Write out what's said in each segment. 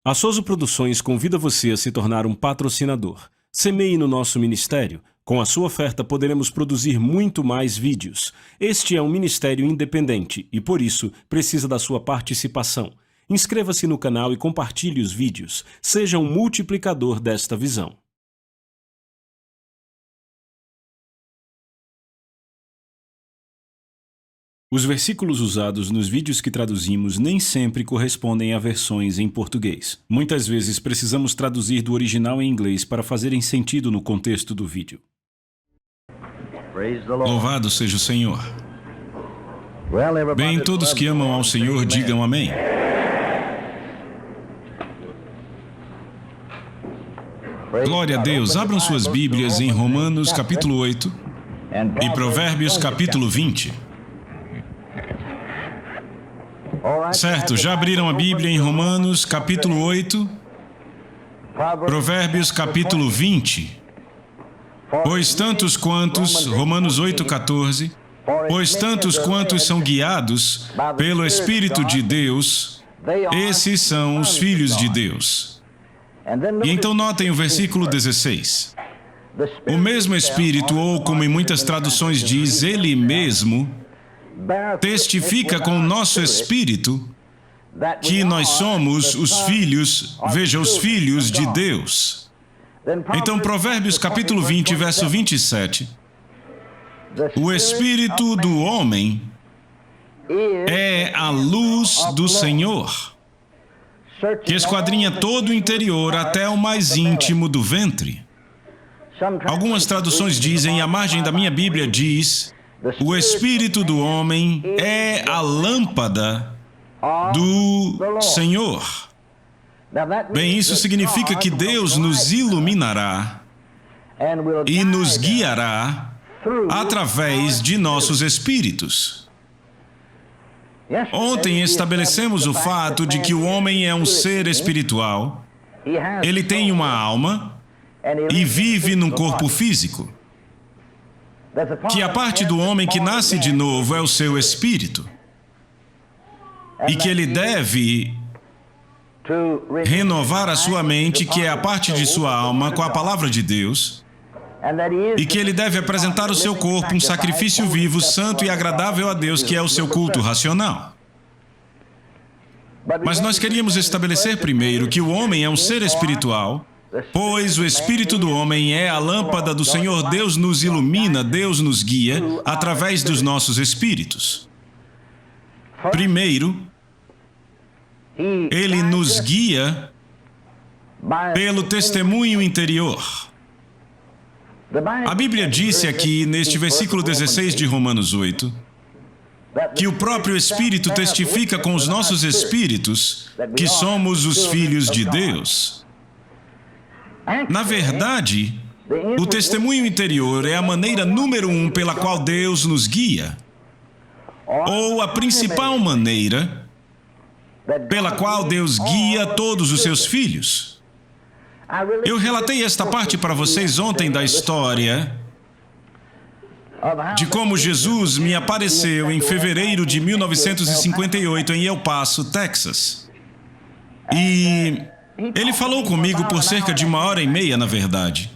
A Soso Produções convida você a se tornar um patrocinador. Semeie no nosso ministério. Com a sua oferta poderemos produzir muito mais vídeos. Este é um ministério independente e, por isso, precisa da sua participação. Inscreva-se no canal e compartilhe os vídeos. Seja um multiplicador desta visão. Os versículos usados nos vídeos que traduzimos nem sempre correspondem a versões em português. Muitas vezes precisamos traduzir do original em inglês para fazerem sentido no contexto do vídeo. Louvado seja o Senhor. Bem, todos que amam ao Senhor digam amém. Glória a Deus. Abram suas Bíblias em Romanos capítulo 8 e Provérbios capítulo 20. Certo, já abriram a Bíblia em Romanos capítulo 8, Provérbios capítulo 20. Pois tantos quantos, Romanos 8,14, pois tantos quantos são guiados pelo Espírito de Deus, esses são os filhos de Deus. E então notem o versículo 16. O mesmo Espírito, ou como em muitas traduções diz, Ele mesmo, testifica com o nosso espírito que nós somos os filhos, veja, os filhos de Deus. Então, Provérbios capítulo 20, verso 27. O espírito do homem é a luz do Senhor, que esquadrinha todo o interior até o mais íntimo do ventre. Algumas traduções dizem, à margem da minha Bíblia diz, o espírito do homem é a lâmpada do Senhor. Bem, isso significa que Deus nos iluminará e nos guiará através de nossos espíritos. Ontem estabelecemos o fato de que o homem é um ser espiritual, ele tem uma alma e vive num corpo físico. Que a parte do homem que nasce de novo é o seu espírito, e que ele deve renovar a sua mente, que é a parte de sua alma, com a palavra de Deus, e que ele deve apresentar o seu corpo um sacrifício vivo, santo e agradável a Deus, que é o seu culto racional. Mas nós queríamos estabelecer primeiro que o homem é um ser espiritual, pois o Espírito do homem é a lâmpada do Senhor. Deus nos ilumina, Deus nos guia através dos nossos espíritos. Primeiro, Ele nos guia pelo testemunho interior. A Bíblia disse aqui, neste versículo 16 de Romanos 8, que o próprio Espírito testifica com os nossos espíritos que somos os filhos de Deus. Na verdade, o testemunho interior é a maneira número 1 pela qual Deus nos guia, ou a principal maneira pela qual Deus guia todos os seus filhos. Eu relatei esta parte para vocês ontem da história de como Jesus me apareceu em fevereiro de 1958 em El Paso, Texas. E Ele falou comigo por cerca de 1h30, na verdade.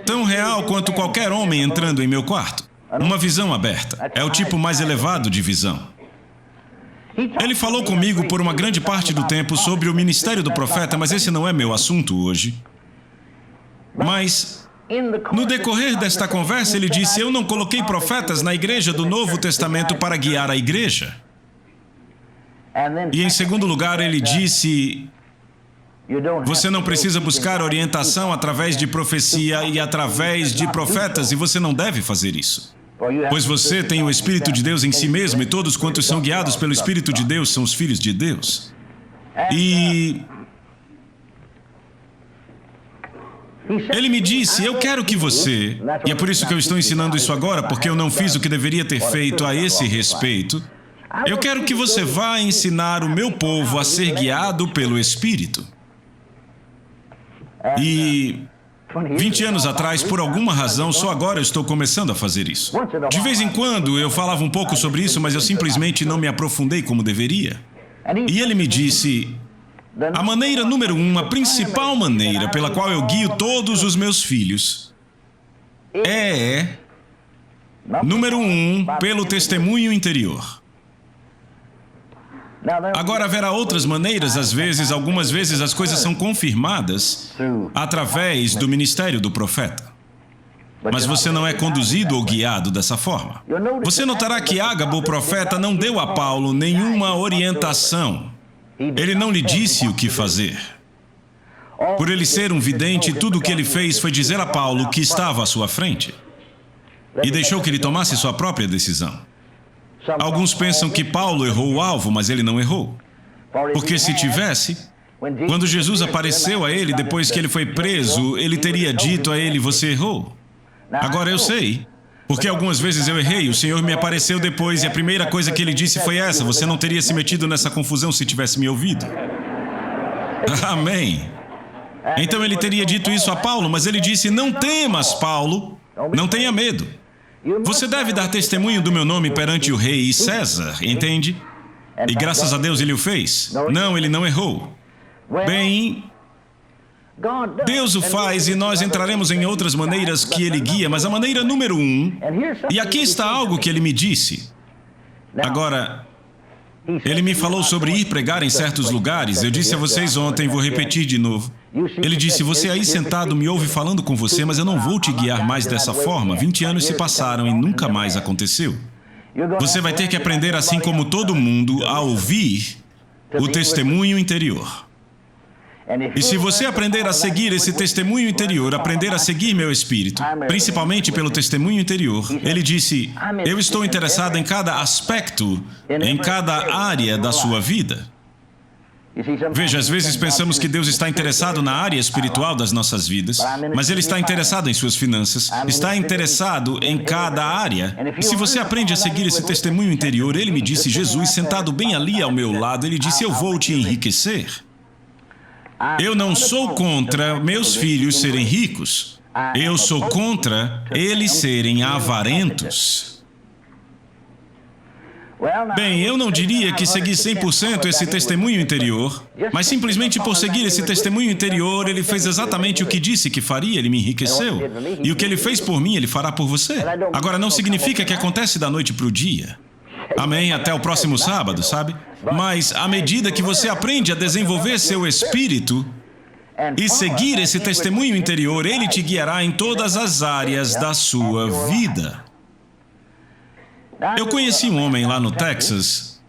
Tão real quanto qualquer homem entrando em meu quarto. Uma visão aberta. É o tipo mais elevado de visão. Ele falou comigo por uma grande parte do tempo sobre o ministério do profeta, mas esse não é meu assunto hoje. Mas, no decorrer desta conversa, ele disse, eu não coloquei profetas na igreja do Novo Testamento para guiar a igreja. E em segundo lugar, ele disse, você não precisa buscar orientação através de profecia e através de profetas, e você não deve fazer isso. Pois você tem o Espírito de Deus em si mesmo, e todos quantos são guiados pelo Espírito de Deus são os filhos de Deus. E ele me disse, eu quero que você, e é por isso que eu estou ensinando isso agora, porque eu não fiz o que deveria ter feito a esse respeito, eu quero que você vá ensinar o meu povo a ser guiado pelo Espírito. E 20 anos atrás, por alguma razão, só agora eu estou começando a fazer isso. De vez em quando eu falava um pouco sobre isso, mas eu simplesmente não me aprofundei como deveria. E ele me disse, A maneira número 1, a principal maneira pela qual eu guio todos os meus filhos é, número 1, pelo testemunho interior. Agora haverá outras maneiras, algumas vezes as coisas são confirmadas através do ministério do profeta. Mas você não é conduzido ou guiado dessa forma. Você notará que Ágabo, o profeta, não deu a Paulo nenhuma orientação. Ele não lhe disse o que fazer. Por ele ser um vidente, tudo o que ele fez foi dizer a Paulo que estava à sua frente e deixou que ele tomasse sua própria decisão. Alguns pensam que Paulo errou o alvo, mas ele não errou. Porque se tivesse, quando Jesus apareceu a ele depois que ele foi preso, ele teria dito a ele: você errou. Agora eu sei, porque algumas vezes eu errei, o Senhor me apareceu depois e a primeira coisa que ele disse foi essa: você não teria se metido nessa confusão se tivesse me ouvido. Amém. Então ele teria dito isso a Paulo, mas ele disse: não temas, Paulo, não tenha medo. Você deve dar testemunho do meu nome perante o rei e César, entende? E graças a Deus ele o fez. Não, ele não errou. Bem, Deus o faz e nós entraremos em outras maneiras que ele guia, mas a maneira número 1, e aqui está algo que ele me disse. Agora, ele me falou sobre ir pregar em certos lugares. Eu disse a vocês ontem, vou repetir de novo. Ele disse: você aí sentado me ouve falando com você, mas eu não vou te guiar mais dessa forma. 20 anos se passaram e nunca mais aconteceu. Você vai ter que aprender, assim como todo mundo, a ouvir o testemunho interior. E se você aprender a seguir esse testemunho interior, aprender a seguir meu espírito, principalmente pelo testemunho interior, ele disse: eu estou interessado em cada aspecto, em cada área da sua vida. Veja, às vezes pensamos que Deus está interessado na área espiritual das nossas vidas, mas Ele está interessado em suas finanças, está interessado em cada área. E se você aprende a seguir esse testemunho interior, ele me disse: Jesus, sentado bem ali ao meu lado, ele disse: eu vou te enriquecer. Eu não sou contra meus filhos serem ricos. Eu sou contra eles serem avarentos. Bem, eu não diria que segui 100% esse testemunho interior, mas simplesmente por seguir esse testemunho interior, ele fez exatamente o que disse que faria, ele me enriqueceu. E o que ele fez por mim, ele fará por você. Agora, não significa que acontece da noite para o dia. Amém? Até o próximo sábado, sabe? Mas, à medida que você aprende a desenvolver seu espírito e seguir esse testemunho interior, ele te guiará em todas as áreas da sua vida. Eu conheci um homem lá no Texas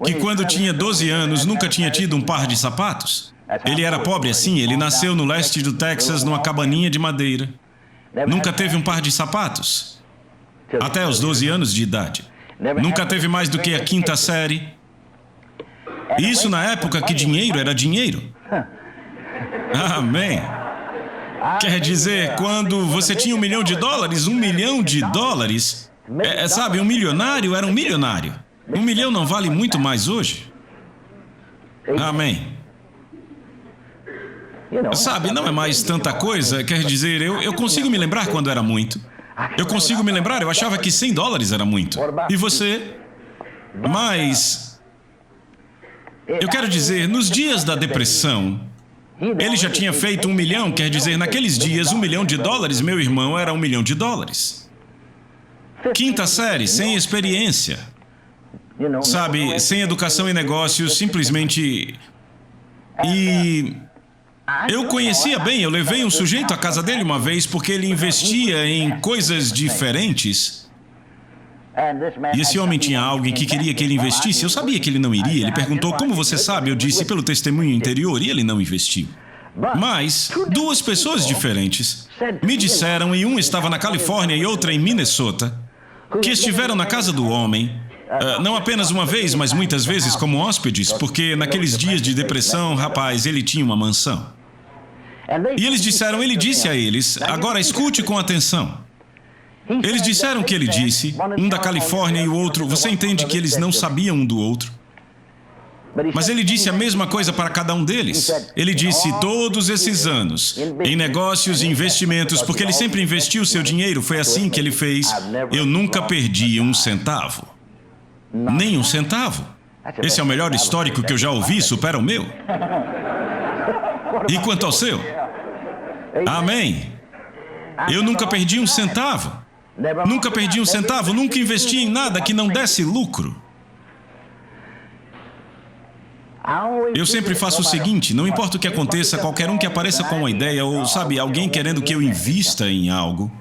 que, quando tinha 12 anos, nunca tinha tido um par de sapatos. Ele era pobre assim, ele nasceu no leste do Texas, numa cabaninha de madeira. Nunca teve um par de sapatos, até os 12 anos de idade. Nunca teve mais do que a 5ª série. Isso na época que dinheiro era dinheiro. Amém. Quer dizer, quando você tinha $1 milhão, $1 milhão, sabe, um milionário era um milionário. 1 milhão não vale muito mais hoje. Amém. Sabe, não é mais tanta coisa, quer dizer, eu consigo me lembrar quando era muito. Eu consigo me lembrar, eu achava que $100 era muito. E você? Mas, eu quero dizer, nos dias da depressão, ele já tinha feito 1 milhão, quer dizer, naqueles dias, $1 milhão, meu irmão, era $1 milhão. 5ª série, sem experiência. Sabe, sem educação em negócios, simplesmente... E... eu conhecia bem, eu levei um sujeito à casa dele uma vez porque ele investia em coisas diferentes. E esse homem tinha alguém que queria que ele investisse. Eu sabia que ele não iria. Ele perguntou: como você sabe? Eu disse: pelo testemunho interior. E ele não investiu. Mas 2 pessoas diferentes me disseram, e um estava na Califórnia e outra em Minnesota, que estiveram na casa do homem, não apenas uma vez, mas muitas vezes como hóspedes, porque naqueles dias de depressão, rapaz, ele tinha uma mansão. E eles disseram, ele disse a eles, agora escute com atenção. Eles disseram que ele disse, um da Califórnia e o outro, você entende que eles não sabiam um do outro? Mas ele disse a mesma coisa para cada um deles. Ele disse, todos esses anos, em negócios e investimentos, porque ele sempre investiu seu dinheiro, foi assim que ele fez, eu nunca perdi um centavo. Nem um centavo. Esse é o melhor histórico que eu já ouvi, supera o meu. E quanto ao seu? Amém. Eu nunca perdi um centavo. Nunca perdi um centavo, nunca investi em nada que não desse lucro. Eu sempre faço o seguinte, não importa o que aconteça, qualquer um que apareça com uma ideia ou, sabe, alguém querendo que eu invista em algo,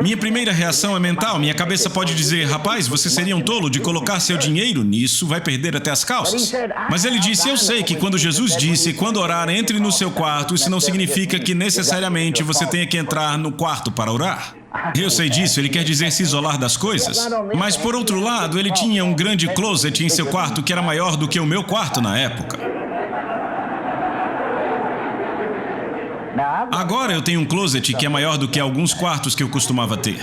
minha primeira reação é mental. Minha cabeça pode dizer, rapaz, você seria um tolo de colocar seu dinheiro nisso, vai perder até as calças. Mas ele disse, eu sei que quando Jesus disse, quando orar, entre no seu quarto, isso não significa que necessariamente você tenha que entrar no quarto para orar. Eu sei disso, ele quer dizer se isolar das coisas. Mas por outro lado, ele tinha um grande closet em seu quarto que era maior do que o meu quarto na época. Agora eu tenho um closet que é maior do que alguns quartos que eu costumava ter.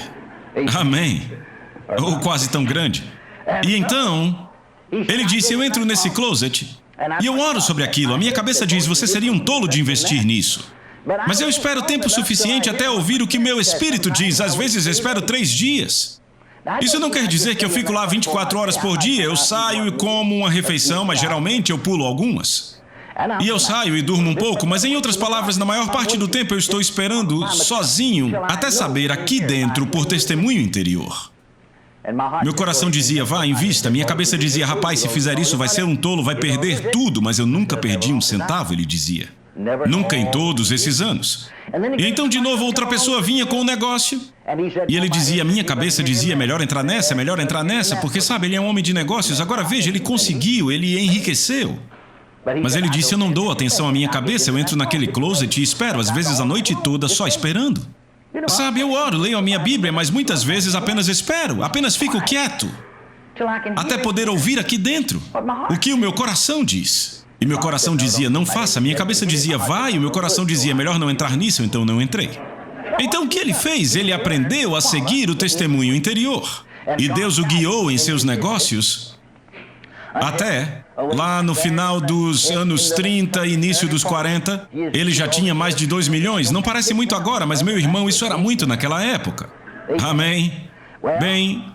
Amém. Ou quase tão grande. E então, ele disse, eu entro nesse closet e eu oro sobre aquilo. A minha cabeça diz, você seria um tolo de investir nisso. Mas eu espero tempo suficiente até ouvir o que meu espírito diz. Às vezes espero 3 dias. Isso não quer dizer que eu fico lá 24 horas por dia. Eu saio e como uma refeição, mas geralmente eu pulo algumas. E eu saio e durmo um pouco, mas em outras palavras, na maior parte do tempo eu estou esperando sozinho, até saber aqui dentro por testemunho interior. Meu coração dizia, vá, invista. Minha cabeça dizia, rapaz, se fizer isso vai ser um tolo, vai perder tudo. Mas eu nunca perdi um centavo, ele dizia. Nunca em todos esses anos. E então de novo outra pessoa vinha com um negócio e ele dizia, minha cabeça dizia, melhor entrar nessa, porque sabe, ele é um homem de negócios. Agora veja, ele conseguiu, ele enriqueceu. Mas ele disse, eu não dou atenção à minha cabeça, eu entro naquele closet e espero, às vezes a noite toda, só esperando. Sabe, eu oro, leio a minha Bíblia, mas muitas vezes apenas espero, apenas fico quieto, até poder ouvir aqui dentro o que o meu coração diz. E meu coração dizia, não faça, minha cabeça dizia, vai, e o meu coração dizia, melhor não entrar nisso, então não entrei. Então o que ele fez? Ele aprendeu a seguir o testemunho interior. E Deus o guiou em seus negócios até lá no final dos anos 30, início dos 40, ele já tinha mais de 2 milhões. Não parece muito agora, mas meu irmão, isso era muito naquela época. Amém. Bem,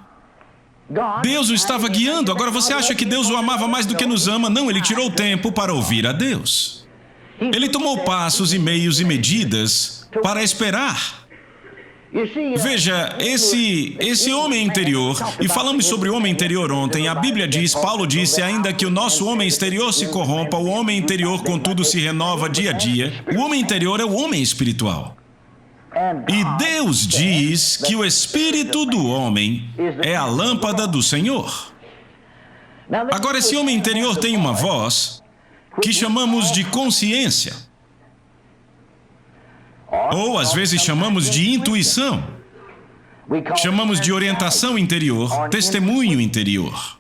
Deus o estava guiando. Agora você acha que Deus o amava mais do que nos ama? Não, ele tirou tempo para ouvir a Deus. Ele tomou passos e meios e medidas para esperar. Veja, esse homem interior, e falamos sobre o homem interior ontem, a Bíblia diz, Paulo disse, ainda que o nosso homem exterior se corrompa, o homem interior, contudo, se renova dia a dia. O homem interior é o homem espiritual. E Deus diz que o espírito do homem é a lâmpada do Senhor. Agora, esse homem interior tem uma voz que chamamos de consciência. Ou, às vezes, chamamos de intuição. Chamamos de orientação interior, testemunho interior.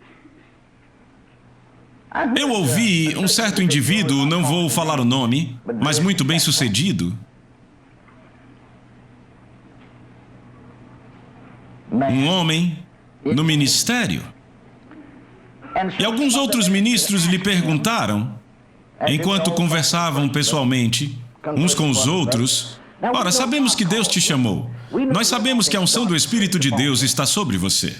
Eu ouvi um certo indivíduo, não vou falar o nome, mas muito bem sucedido. Um homem no ministério. E alguns outros ministros lhe perguntaram, enquanto conversavam pessoalmente, uns com os outros, ora, sabemos que Deus te chamou. Nós sabemos que a unção do Espírito de Deus está sobre você.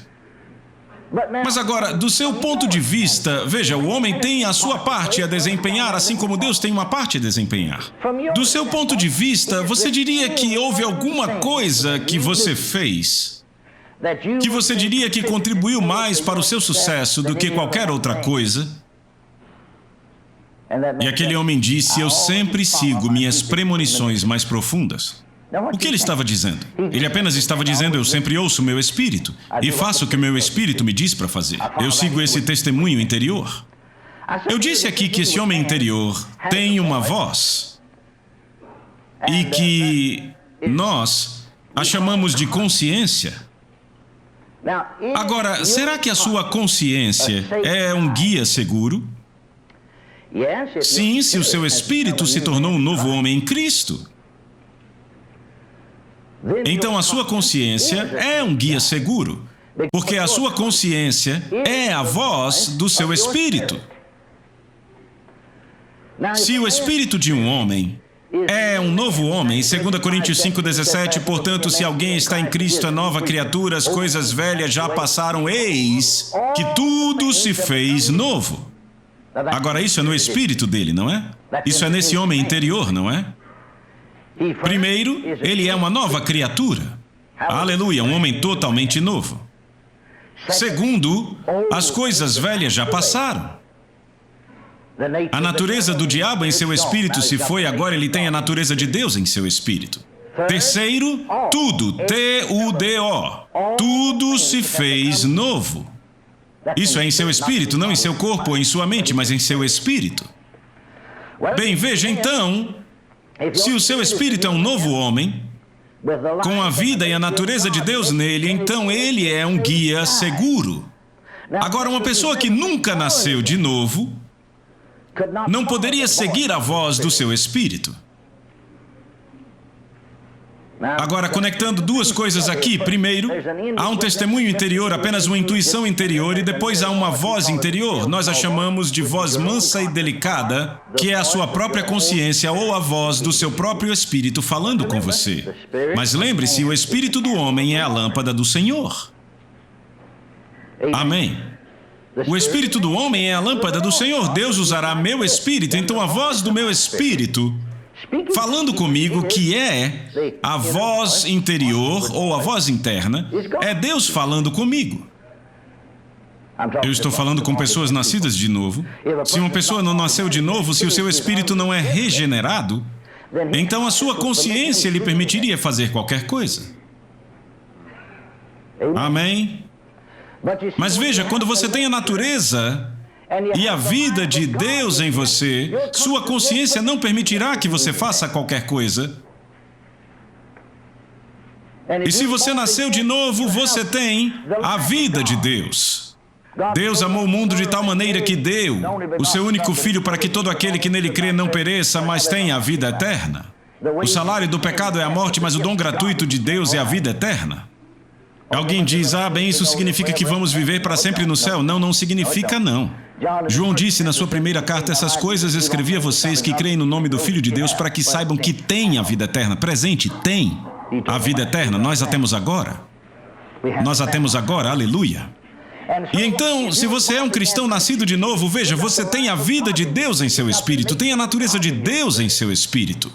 Mas agora, do seu ponto de vista, veja, o homem tem a sua parte a desempenhar, assim como Deus tem uma parte a desempenhar. Do seu ponto de vista, você diria que houve alguma coisa que você fez, que você diria que contribuiu mais para o seu sucesso do que qualquer outra coisa? E aquele homem disse, eu sempre sigo minhas premonições mais profundas. O que ele estava dizendo? Ele apenas estava dizendo, eu sempre ouço o meu espírito e faço o que o meu espírito me diz para fazer. Eu sigo esse testemunho interior. Eu disse aqui que esse homem interior tem uma voz e que nós a chamamos de consciência. Agora, será que a sua consciência é um guia seguro? Sim, se o seu espírito se tornou um novo homem em Cristo. Então a sua consciência é um guia seguro, porque a sua consciência é a voz do seu espírito. Se o espírito de um homem é um novo homem, 2 Coríntios 5,17, portanto, se alguém está em Cristo, é nova criatura, as coisas velhas já passaram, eis que tudo se fez novo. Agora, isso é no espírito dele, não é? Isso é nesse homem interior, não é? Primeiro, ele é uma nova criatura. Aleluia, um homem totalmente novo. Segundo, as coisas velhas já passaram. A natureza do diabo em seu espírito se foi, agora ele tem a natureza de Deus em seu espírito. Terceiro, tudo, T-U-D-O, tudo se fez novo. Isso é em seu espírito, não em seu corpo ou em sua mente, mas em seu espírito. Bem, veja então, se o seu espírito é um novo homem, com a vida e a natureza de Deus nele, então ele é um guia seguro. Agora, uma pessoa que nunca nasceu de novo não poderia seguir a voz do seu espírito. Agora, conectando duas coisas aqui. Primeiro, há um testemunho interior, apenas uma intuição interior, e depois há uma voz interior. Nós a chamamos de voz mansa e delicada, que é a sua própria consciência ou a voz do seu próprio espírito falando com você. Mas lembre-se, o espírito do homem é a lâmpada do Senhor. Amém. O espírito do homem é a lâmpada do Senhor. Deus usará meu espírito, então a voz do meu espírito falando comigo, que é a voz interior ou a voz interna, é Deus falando comigo. Eu estou falando com pessoas nascidas de novo. Se uma pessoa não nasceu de novo, se o seu espírito não é regenerado, então a sua consciência lhe permitiria fazer qualquer coisa. Amém? Mas veja, quando você tem a natureza e a vida de Deus em você, sua consciência não permitirá que você faça qualquer coisa. E se você nasceu de novo, você tem a vida de Deus. Deus amou o mundo de tal maneira que deu o seu único Filho para que todo aquele que nele crê não pereça, mas tenha a vida eterna. O salário do pecado é a morte, mas o dom gratuito de Deus é a vida eterna. Alguém diz, bem, isso significa que vamos viver para sempre no céu. Não, não significa não. João disse na sua primeira carta, essas coisas escrevi a vocês que creem no nome do Filho de Deus para que saibam que têm a vida eterna. Presente, tem a vida eterna. Nós a temos agora. Nós a temos agora, aleluia. E então, se você é um cristão nascido de novo, veja, você tem a vida de Deus em seu espírito, tem a natureza de Deus em seu espírito.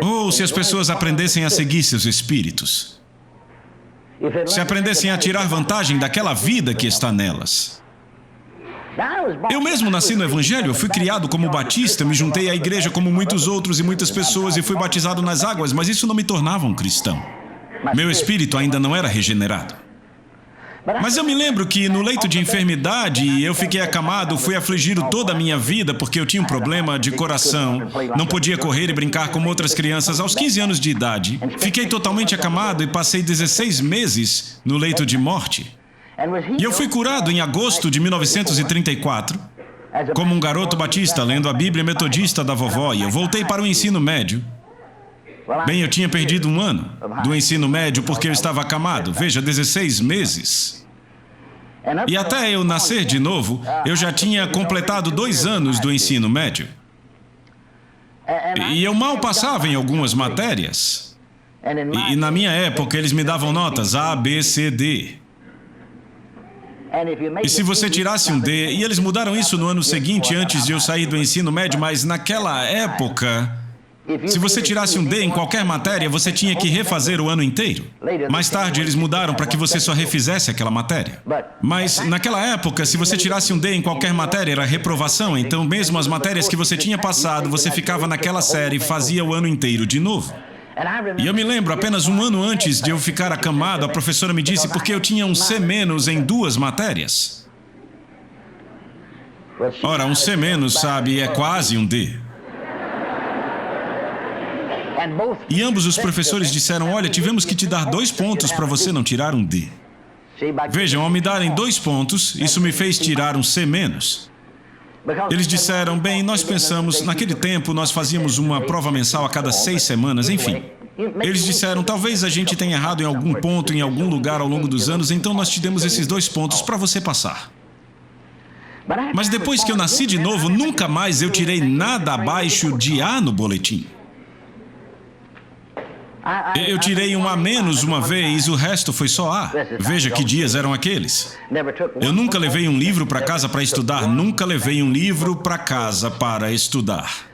Ou se as pessoas aprendessem a seguir seus espíritos. Se aprendessem a tirar vantagem daquela vida que está nelas. Eu mesmo nasci no Evangelho, eu fui criado como batista, me juntei à igreja como muitos outros e muitas pessoas e fui batizado nas águas, mas isso não me tornava um cristão. Meu espírito ainda não era regenerado. Mas eu me lembro que no leito de enfermidade eu fiquei acamado, fui afligido toda a minha vida porque eu tinha um problema de coração, não podia correr e brincar como outras crianças aos 15 anos de idade. Fiquei totalmente acamado e passei 16 meses no leito de morte. E eu fui curado em agosto de 1934, como um garoto batista lendo a Bíblia metodista da vovó, e eu voltei para o ensino médio. Bem, eu tinha perdido um ano do ensino médio porque eu estava acamado, veja, 16 meses. E até eu nascer de novo, eu já tinha completado 2 anos do ensino médio. E eu mal passava em algumas matérias. E na minha época, eles me davam notas A, B, C, D. E se você tirasse um D, e eles mudaram isso no ano seguinte, antes de eu sair do ensino médio, mas naquela época, se você tirasse um D em qualquer matéria, você tinha que refazer o ano inteiro. Mais tarde, eles mudaram para que você só refizesse aquela matéria. Mas naquela época, se você tirasse um D em qualquer matéria, era reprovação, então mesmo as matérias que você tinha passado, você ficava naquela série e fazia o ano inteiro de novo. E eu me lembro, apenas um ano antes de eu ficar acamado, a professora me disse porque eu tinha um C- em 2 matérias. Ora, um C-, sabe, é quase um D. E ambos os professores disseram, olha, tivemos que te dar 2 pontos para você não tirar um D. Vejam, ao me darem 2 pontos, isso me fez tirar um C-. Eles disseram, bem, nós pensamos, naquele tempo nós fazíamos uma prova mensal a cada 6 semanas, enfim. Eles disseram, talvez a gente tenha errado em algum ponto, em algum lugar ao longo dos anos, então nós te demos esses 2 pontos para você passar. Mas depois que eu nasci de novo, nunca mais eu tirei nada abaixo de A no boletim. Eu tirei um A menos uma vez, o resto foi só A. Veja que dias eram aqueles. Eu nunca levei um livro para casa para estudar, nunca levei um livro para casa para estudar.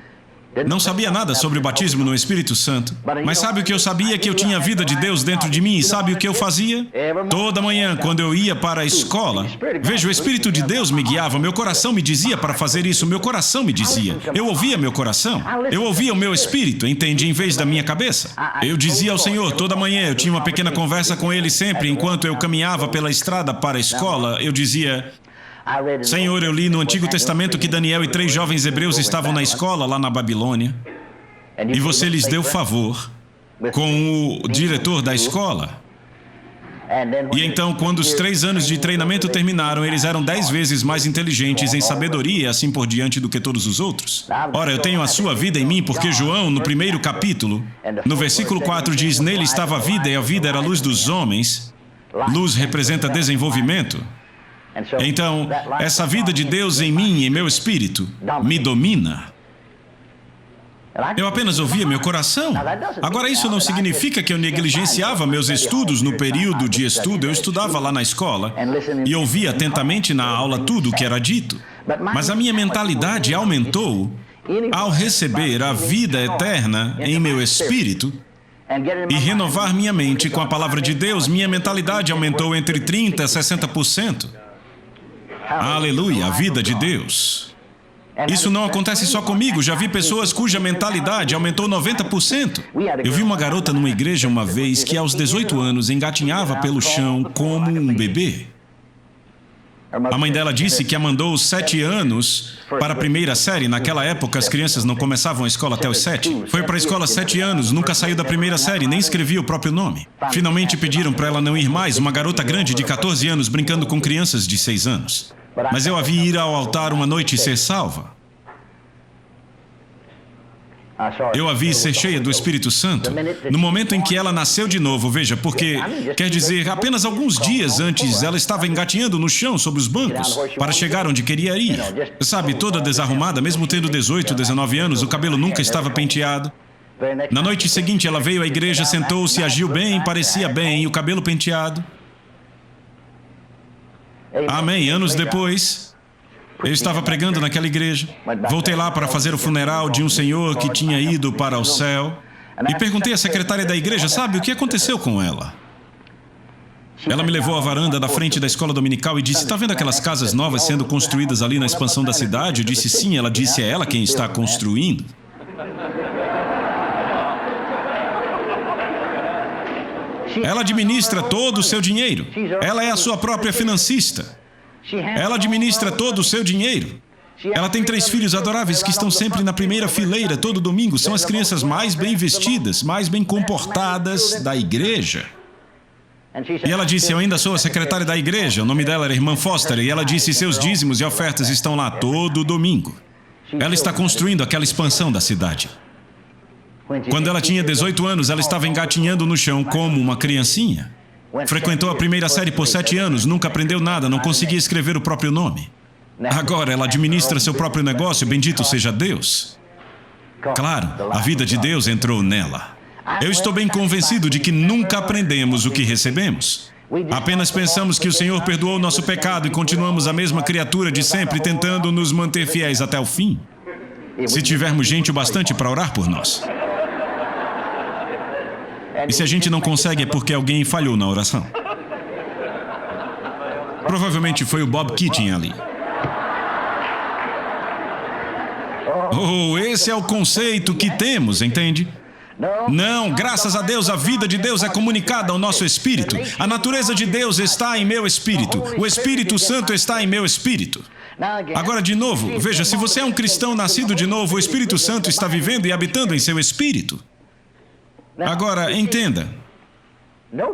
Não sabia nada sobre o batismo no Espírito Santo. Mas sabe o que eu sabia? Que eu tinha a vida de Deus dentro de mim. E sabe o que eu fazia? Toda manhã, quando eu ia para a escola, veja, o Espírito de Deus me guiava. Meu coração me dizia para fazer isso. Meu coração me dizia. Eu ouvia meu coração. Eu ouvia o meu Espírito, entende? Em vez da minha cabeça. Eu dizia ao Senhor, toda manhã, eu tinha uma pequena conversa com Ele sempre. Enquanto eu caminhava pela estrada para a escola, eu dizia... Senhor, eu li no Antigo Testamento que Daniel e 3 jovens hebreus estavam na escola lá na Babilônia. E você lhes deu favor com o diretor da escola. E então, quando os 3 anos de treinamento terminaram, eles eram 10 vezes mais inteligentes em sabedoria e assim por diante do que todos os outros. Ora, eu tenho a sua vida em mim, porque João, no 1º capítulo, no versículo 4 diz, nele estava a vida e a vida era a luz dos homens. Luz representa desenvolvimento. Então, essa vida de Deus em mim e meu espírito me domina. Eu apenas ouvia meu coração. Agora, isso não significa que eu negligenciava meus estudos no período de estudo. Eu estudava lá na escola e ouvia atentamente na aula tudo o que era dito. Mas a minha mentalidade aumentou ao receber a vida eterna em meu espírito e renovar minha mente com a palavra de Deus. Minha mentalidade aumentou entre 30% a 60%. Aleluia, a vida de Deus. Isso não acontece só comigo. Já vi pessoas cuja mentalidade aumentou 90%. Eu vi uma garota numa igreja uma vez que aos 18 anos engatinhava pelo chão como um bebê. A mãe dela disse que a mandou 7 anos para a primeira série. Naquela época, as crianças não começavam a escola até os 7. Foi para a escola 7 anos, nunca saiu da primeira série, nem escrevia o próprio nome. Finalmente pediram para ela não ir mais, uma garota grande de 14 anos brincando com crianças de 6 anos. Mas eu a vi ir ao altar uma noite e ser salva. Eu a vi ser cheia do Espírito Santo no momento em que ela nasceu de novo. Veja, porque, quer dizer, apenas alguns dias antes ela estava engatinhando no chão sobre os bancos para chegar onde queria ir. Sabe, toda desarrumada, mesmo tendo 18, 19 anos, o cabelo nunca estava penteado. Na noite seguinte ela veio à igreja, sentou-se, agiu bem, parecia bem, e o cabelo penteado. Amém. Anos depois, eu estava pregando naquela igreja. Voltei lá para fazer o funeral de um senhor que tinha ido para o céu. E perguntei à secretária da igreja, sabe, o que aconteceu com ela? Ela me levou à varanda da frente da escola dominical e disse, está vendo aquelas casas novas sendo construídas ali na expansão da cidade? Eu disse, sim. Ela disse, é ela quem está construindo. Ela administra todo o seu dinheiro. Ela é a sua própria financista. Ela administra todo o seu dinheiro. Ela tem 3 filhos adoráveis que estão sempre na primeira fileira todo domingo. São as crianças mais bem vestidas, mais bem comportadas da igreja. E ela disse, eu ainda sou a secretária da igreja. O nome dela era Irmã Foster. E ela disse, seus dízimos e ofertas estão lá todo domingo. Ela está construindo aquela expansão da cidade. Quando ela tinha 18 anos, ela estava engatinhando no chão como uma criancinha. Frequentou a primeira série por 7 anos, nunca aprendeu nada, não conseguia escrever o próprio nome. Agora ela administra seu próprio negócio, bendito seja Deus. Claro, a vida de Deus entrou nela. Eu estou bem convencido de que nunca aprendemos o que recebemos. Apenas pensamos que o Senhor perdoou o nosso pecado e continuamos a mesma criatura de sempre, tentando nos manter fiéis até o fim. Se tivermos gente o bastante para orar por nós. E se a gente não consegue é porque alguém falhou na oração. Provavelmente foi o Bob Keating ali. Oh, esse é o conceito que temos, entende? Não, graças a Deus, a vida de Deus é comunicada ao nosso espírito. A natureza de Deus está em meu espírito. O Espírito Santo está em meu espírito. Agora, de novo, veja, se você é um cristão nascido de novo, o Espírito Santo está vivendo e habitando em seu espírito. Agora, entenda.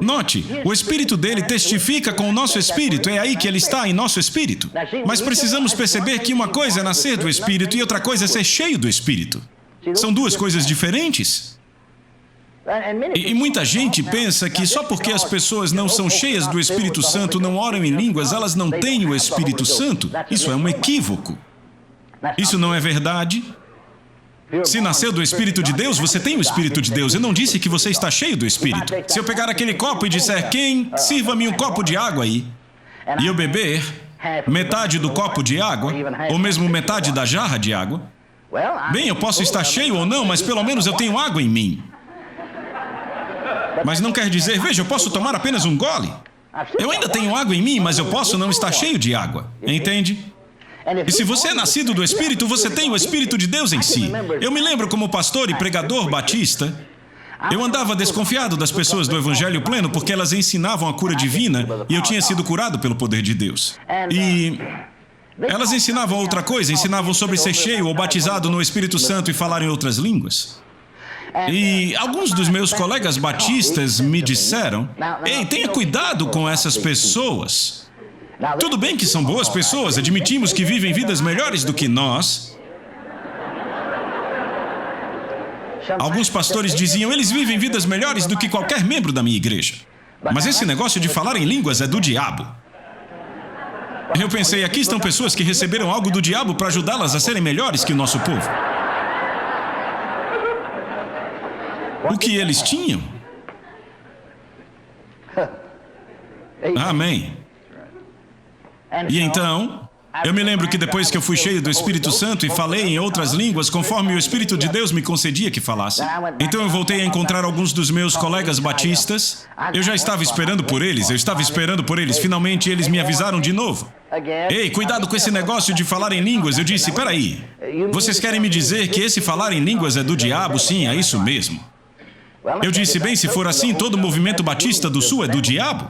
Note, o espírito dele testifica com o nosso espírito, é aí que ele está, em nosso espírito. Mas precisamos perceber que uma coisa é nascer do espírito e outra coisa é ser cheio do espírito. São 2 coisas diferentes. E muita gente pensa que só porque as pessoas não são cheias do Espírito Santo, não oram em línguas, elas não têm o Espírito Santo. Isso é um equívoco. Isso não é verdade. Se nasceu do Espírito de Deus, você tem o Espírito de Deus. Eu não disse que você está cheio do Espírito. Se eu pegar aquele copo e disser, quem sirva-me um copo de água aí, e eu beber metade do copo de água, ou mesmo metade da jarra de água, bem, eu posso estar cheio ou não, mas pelo menos eu tenho água em mim. Mas não quer dizer, veja, eu posso tomar apenas um gole. Eu ainda tenho água em mim, mas eu posso não estar cheio de água. Entende? E se você é nascido do Espírito, você tem o Espírito de Deus em si. Eu me lembro como pastor e pregador batista, eu andava desconfiado das pessoas do Evangelho pleno porque elas ensinavam a cura divina e eu tinha sido curado pelo poder de Deus. E elas ensinavam outra coisa, ensinavam sobre ser cheio ou batizado no Espírito Santo e falar em outras línguas. E alguns dos meus colegas batistas me disseram, ei, tenha cuidado com essas pessoas. Tudo bem que são boas pessoas, admitimos que vivem vidas melhores do que nós. Alguns pastores diziam, eles vivem vidas melhores do que qualquer membro da minha igreja. Mas esse negócio de falar em línguas é do diabo. Eu pensei, aqui estão pessoas que receberam algo do diabo para ajudá-las a serem melhores que o nosso povo. O que eles tinham? Amém. E então, eu me lembro que depois que eu fui cheio do Espírito Santo e falei em outras línguas, conforme o Espírito de Deus me concedia que falasse, então eu voltei a encontrar alguns dos meus colegas batistas. Eu já estava esperando por eles, finalmente eles me avisaram de novo. Ei, cuidado com esse negócio de falar em línguas. Eu disse, peraí, vocês querem me dizer que esse falar em línguas é do diabo? Sim, é isso mesmo. Eu disse, bem, se for assim, todo o movimento batista do Sul é do diabo.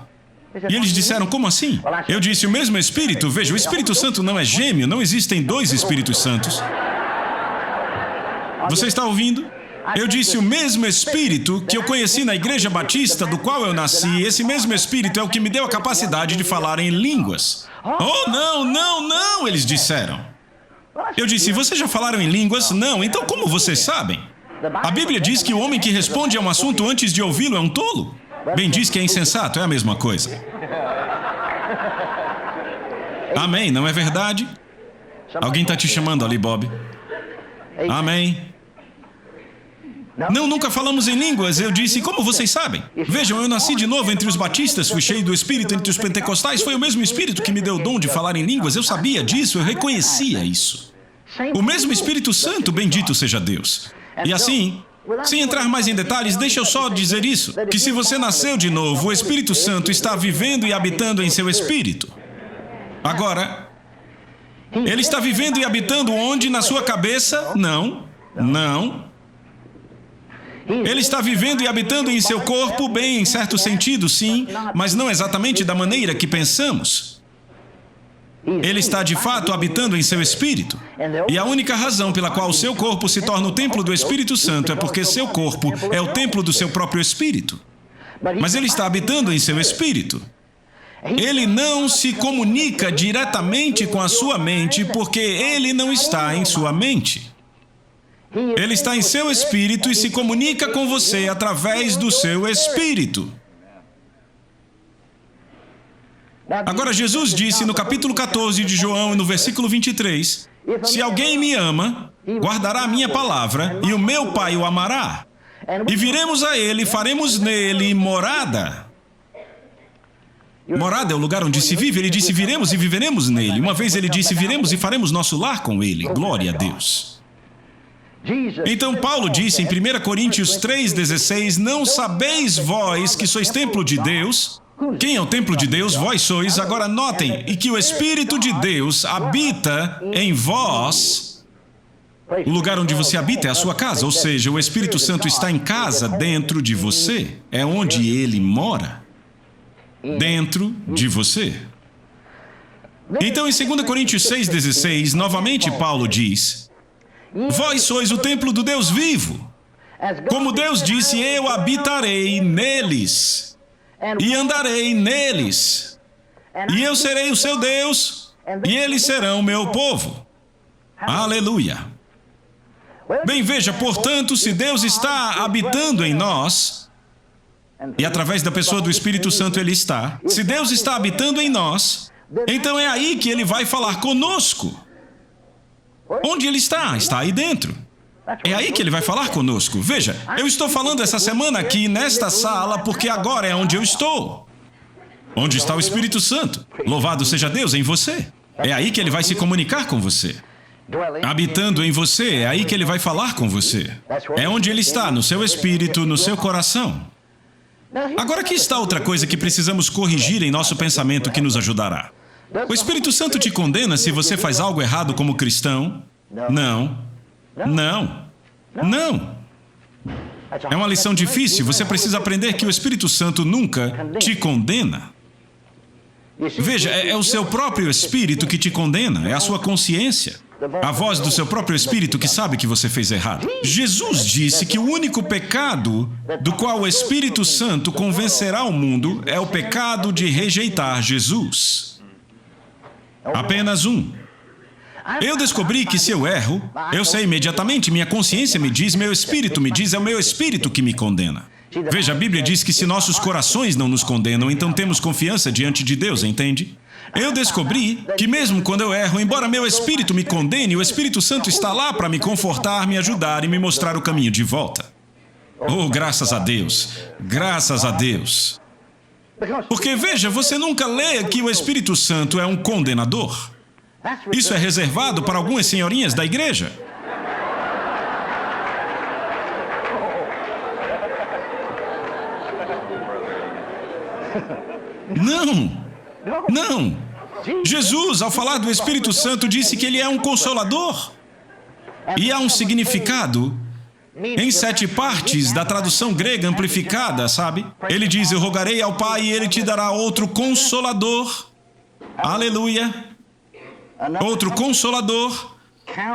E eles disseram, como assim? Eu disse, o mesmo Espírito, veja, o Espírito Santo não é gêmeo, não existem dois Espíritos Santos. Você está ouvindo? Eu disse, o mesmo Espírito que eu conheci na Igreja Batista, do qual eu nasci, esse mesmo Espírito é o que me deu a capacidade de falar em línguas. Oh, não, não, não, eles disseram. Eu disse, vocês já falaram em línguas? Não, então como vocês sabem? A Bíblia diz que o homem que responde a um assunto antes de ouvi-lo é um tolo. Bem, diz que é insensato, é a mesma coisa. Amém, não é verdade? Alguém está te chamando ali, Bob. Amém. Não, nunca falamos em línguas. Eu disse, como vocês sabem? Vejam, eu nasci de novo entre os batistas, fui cheio do Espírito entre os pentecostais. Foi o mesmo Espírito que me deu o dom de falar em línguas. Eu sabia disso, eu reconhecia isso. O mesmo Espírito Santo, bendito seja Deus. E assim, sem entrar mais em detalhes, deixa eu só dizer isso, que se você nasceu de novo, o Espírito Santo está vivendo e habitando em seu espírito. Agora, ele está vivendo e habitando onde? Na sua cabeça? Não, não. Ele está vivendo e habitando em seu corpo, bem, em certo sentido, sim, mas não exatamente da maneira que pensamos. Ele está, de fato, habitando em seu espírito. E a única razão pela qual o seu corpo se torna o templo do Espírito Santo é porque seu corpo é o templo do seu próprio espírito. Mas ele está habitando em seu espírito. Ele não se comunica diretamente com a sua mente porque ele não está em sua mente. Ele está em seu espírito e se comunica com você através do seu espírito. Agora, Jesus disse no capítulo 14 de João, no versículo 23, se alguém me ama, guardará a minha palavra, e o meu Pai o amará. E viremos a ele, faremos nele morada. Morada é o lugar onde se vive. Ele disse, viremos e viveremos nele. Uma vez ele disse, viremos e faremos nosso lar com ele. Glória a Deus. Então Paulo disse em 1 Coríntios 3,16, não sabeis vós que sois templo de Deus? Quem é o templo de Deus? Vós sois. Agora notem, e que o Espírito de Deus habita em vós. O lugar onde você habita é a sua casa, ou seja, o Espírito Santo está em casa dentro de você. É onde ele mora. Dentro de você. Então em 2 Coríntios 6,16, novamente Paulo diz, vós sois o templo do Deus vivo. Como Deus disse, eu habitarei neles. E andarei neles, e eu serei o seu Deus, e eles serão o meu povo. Aleluia! Bem, veja, portanto, se Deus está habitando em nós, e através da pessoa do Espírito Santo Ele está, se Deus está habitando em nós, então é aí que Ele vai falar conosco. Onde Ele está? Está aí dentro. É aí que ele vai falar conosco. Veja, eu estou falando essa semana aqui nesta sala porque agora é onde eu estou. Onde está o Espírito Santo? Louvado seja Deus em você. É aí que ele vai se comunicar com você. Habitando em você, é aí que ele vai falar com você. É onde ele está, no seu espírito, no seu coração. Agora aqui está outra coisa que precisamos corrigir em nosso pensamento que nos ajudará. O Espírito Santo te condena se você faz algo errado como cristão? Não. Não. Não. É uma lição difícil. Você precisa aprender que o Espírito Santo nunca te condena. Veja, é o seu próprio espírito que te condena, é a sua consciência. A voz do seu próprio espírito que sabe que você fez errado. Jesus disse que o único pecado do qual o Espírito Santo convencerá o mundo é o pecado de rejeitar Jesus. Apenas um. Eu descobri que se eu erro, eu sei imediatamente, minha consciência me diz, meu espírito me diz, é o meu espírito que me condena. Veja, a Bíblia diz que se nossos corações não nos condenam, então temos confiança diante de Deus, entende? Eu descobri que mesmo quando eu erro, embora meu espírito me condene, o Espírito Santo está lá para me confortar, me ajudar e me mostrar o caminho de volta. Oh, graças a Deus! Graças a Deus! Porque, veja, você nunca lê que o Espírito Santo é um condenador. Isso é reservado para algumas senhorinhas da igreja. Não! Não! Jesus, ao falar do Espírito Santo, disse que ele é um consolador. E há um significado em 7 partes da tradução grega amplificada, sabe? Ele diz, eu rogarei ao Pai e ele te dará outro consolador. Aleluia! Outro consolador,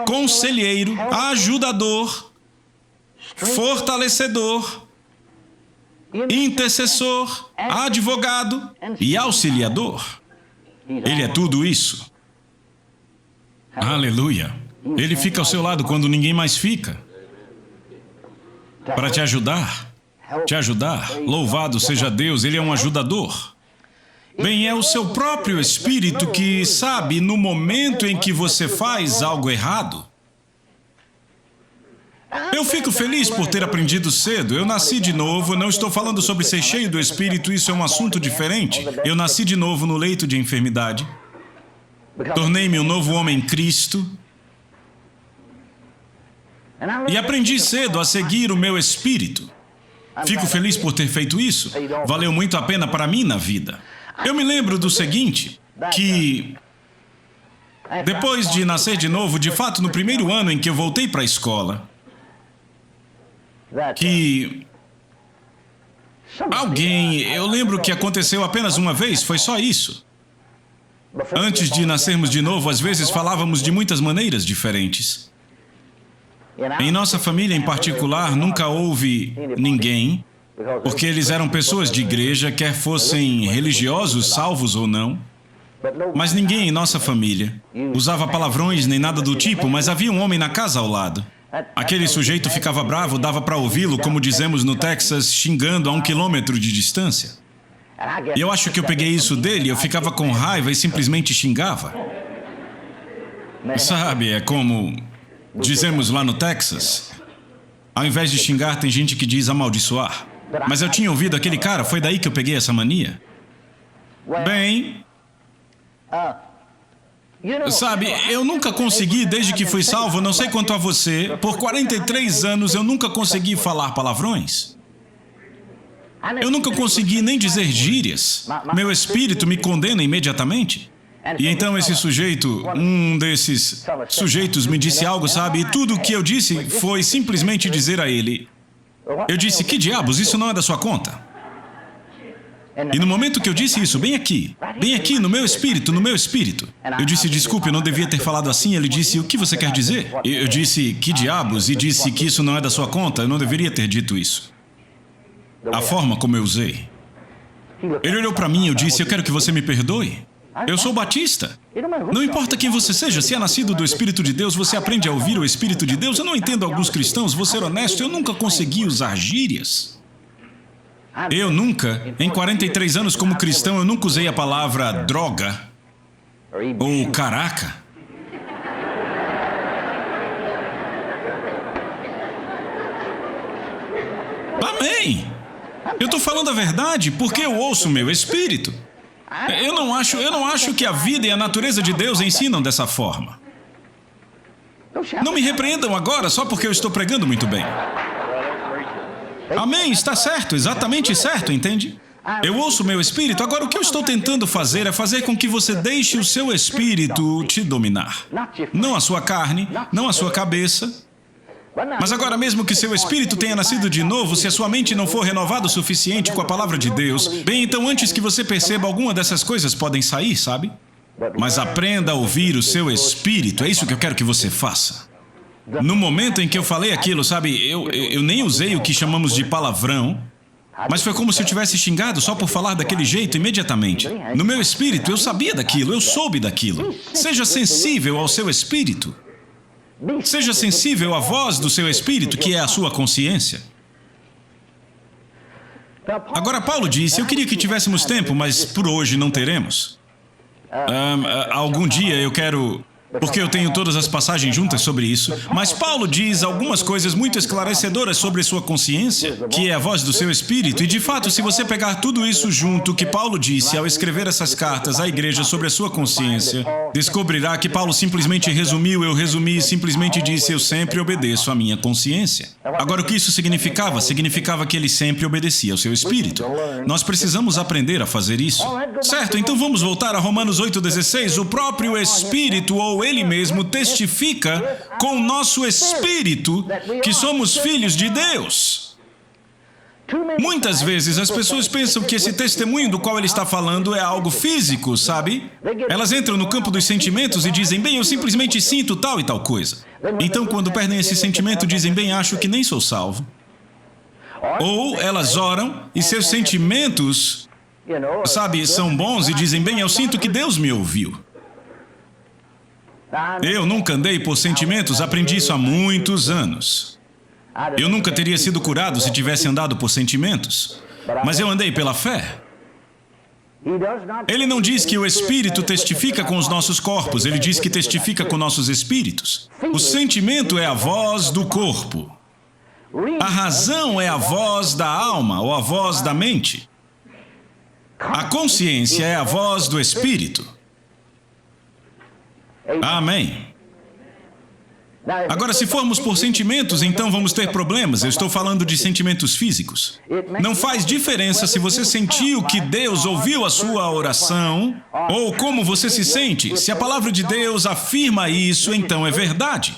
conselheiro, ajudador, fortalecedor, intercessor, advogado e auxiliador. Ele é tudo isso. Aleluia. Ele fica ao seu lado quando ninguém mais fica. Para te ajudar. Te ajudar. Louvado seja Deus, ele é um ajudador. Bem, é o seu próprio espírito que sabe no momento em que você faz algo errado. Eu fico feliz por ter aprendido cedo. Eu nasci de novo, não estou falando sobre ser cheio do Espírito, isso é um assunto diferente. Eu nasci de novo no leito de enfermidade. Tornei-me um novo homem em Cristo. E aprendi cedo a seguir o meu Espírito. Fico feliz por ter feito isso. Valeu muito a pena para mim na vida. Eu me lembro do seguinte, que depois de nascer de novo, de fato, no primeiro ano em que eu voltei para a escola, que eu lembro que aconteceu apenas uma vez, foi só isso. Antes de nascermos de novo, às vezes falávamos de muitas maneiras diferentes. Em nossa família em particular, nunca houve ninguém, porque eles eram pessoas de igreja, quer fossem religiosos, salvos ou não. Mas ninguém em nossa família usava palavrões nem nada do tipo, mas havia um homem na casa ao lado. Aquele sujeito ficava bravo, dava para ouvi-lo, como dizemos no Texas, xingando a 1 quilômetro de distância. E eu acho que eu peguei isso dele, eu ficava com raiva e simplesmente xingava. Sabe, é como dizemos lá no Texas, ao invés de xingar, tem gente que diz amaldiçoar. Mas eu tinha ouvido aquele cara, foi daí que eu peguei essa mania. Bem, sabe, eu nunca consegui, desde que fui salvo, não sei quanto a você, por 43 anos eu nunca consegui falar palavrões. Eu nunca consegui nem dizer gírias. Meu espírito me condena imediatamente. E então esse sujeito, um desses sujeitos me disse algo, sabe? E tudo o que eu disse foi simplesmente dizer a ele, eu disse, que diabos, isso não é da sua conta. E no momento que eu disse isso, bem aqui, no meu espírito, eu disse, desculpe, eu não devia ter falado assim. Ele disse, o que você quer dizer? Eu disse, que diabos, e disse que isso não é da sua conta. Eu não deveria ter dito isso. A forma como eu usei. Ele olhou para mim e eu disse, eu quero que você me perdoe. Eu sou batista. Não importa quem você seja, se é nascido do Espírito de Deus, você aprende a ouvir o Espírito de Deus. Eu não entendo alguns cristãos, vou ser honesto, eu nunca consegui usar gírias. Eu nunca, em 43 anos como cristão, eu nunca usei a palavra droga ou caraca. Amém! Eu estou falando a verdade porque eu ouço o meu espírito. Eu não acho que a vida e a natureza de Deus ensinam dessa forma. Não me repreendam agora só porque eu estou pregando muito bem. Amém, está certo, exatamente certo, entende? Eu ouço o meu espírito, agora o que eu estou tentando fazer é fazer com que você deixe o seu espírito te dominar. Não a sua carne, não a sua cabeça. Mas agora mesmo que seu espírito tenha nascido de novo, se a sua mente não for renovada o suficiente com a palavra de Deus, bem, então antes que você perceba, alguma dessas coisas podem sair, sabe? Mas aprenda a ouvir o seu espírito, é isso que eu quero que você faça. No momento em que eu falei aquilo, sabe, eu nem usei o que chamamos de palavrão, mas foi como se eu tivesse xingado só por falar daquele jeito imediatamente. No meu espírito, eu sabia daquilo, eu soube daquilo. Seja sensível ao seu espírito. Seja sensível à voz do seu espírito, que é a sua consciência. Agora, Paulo disse, eu queria que tivéssemos tempo, mas por hoje não teremos. Algum dia eu quero... Porque eu tenho todas as passagens juntas sobre isso, mas Paulo diz algumas coisas muito esclarecedoras sobre sua consciência, que é a voz do seu espírito, e de fato, se você pegar tudo isso junto que Paulo disse ao escrever essas cartas à igreja sobre a sua consciência, descobrirá que Paulo simplesmente resumiu, eu resumi e simplesmente disse, eu sempre obedeço à minha consciência. Agora, o que isso significava? Significava que ele sempre obedecia ao seu espírito. Nós precisamos aprender a fazer isso. Certo, então vamos voltar a Romanos 8,16. O próprio Espírito, ou Ele mesmo, testifica com o nosso espírito que somos filhos de Deus. Muitas vezes as pessoas pensam que esse testemunho do qual ele está falando é algo físico, sabe? Elas entram no campo dos sentimentos e dizem, bem, eu simplesmente sinto tal e tal coisa. Então, quando perdem esse sentimento, dizem, bem, acho que nem sou salvo. Ou elas oram e seus sentimentos, sabe, são bons e dizem, bem, eu sinto que Deus me ouviu. Eu nunca andei por sentimentos, aprendi isso há muitos anos. Eu nunca teria sido curado se tivesse andado por sentimentos, mas eu andei pela fé. Ele não diz que o Espírito testifica com os nossos corpos, ele diz que testifica com nossos espíritos. O sentimento é a voz do corpo. A razão é a voz da alma ou a voz da mente. A consciência é a voz do Espírito. Amém. Agora, se formos por sentimentos, então vamos ter problemas. Eu estou falando de sentimentos físicos. Não faz diferença se você sentiu que Deus ouviu a sua oração ou como você se sente. Se a palavra de Deus afirma isso, então é verdade.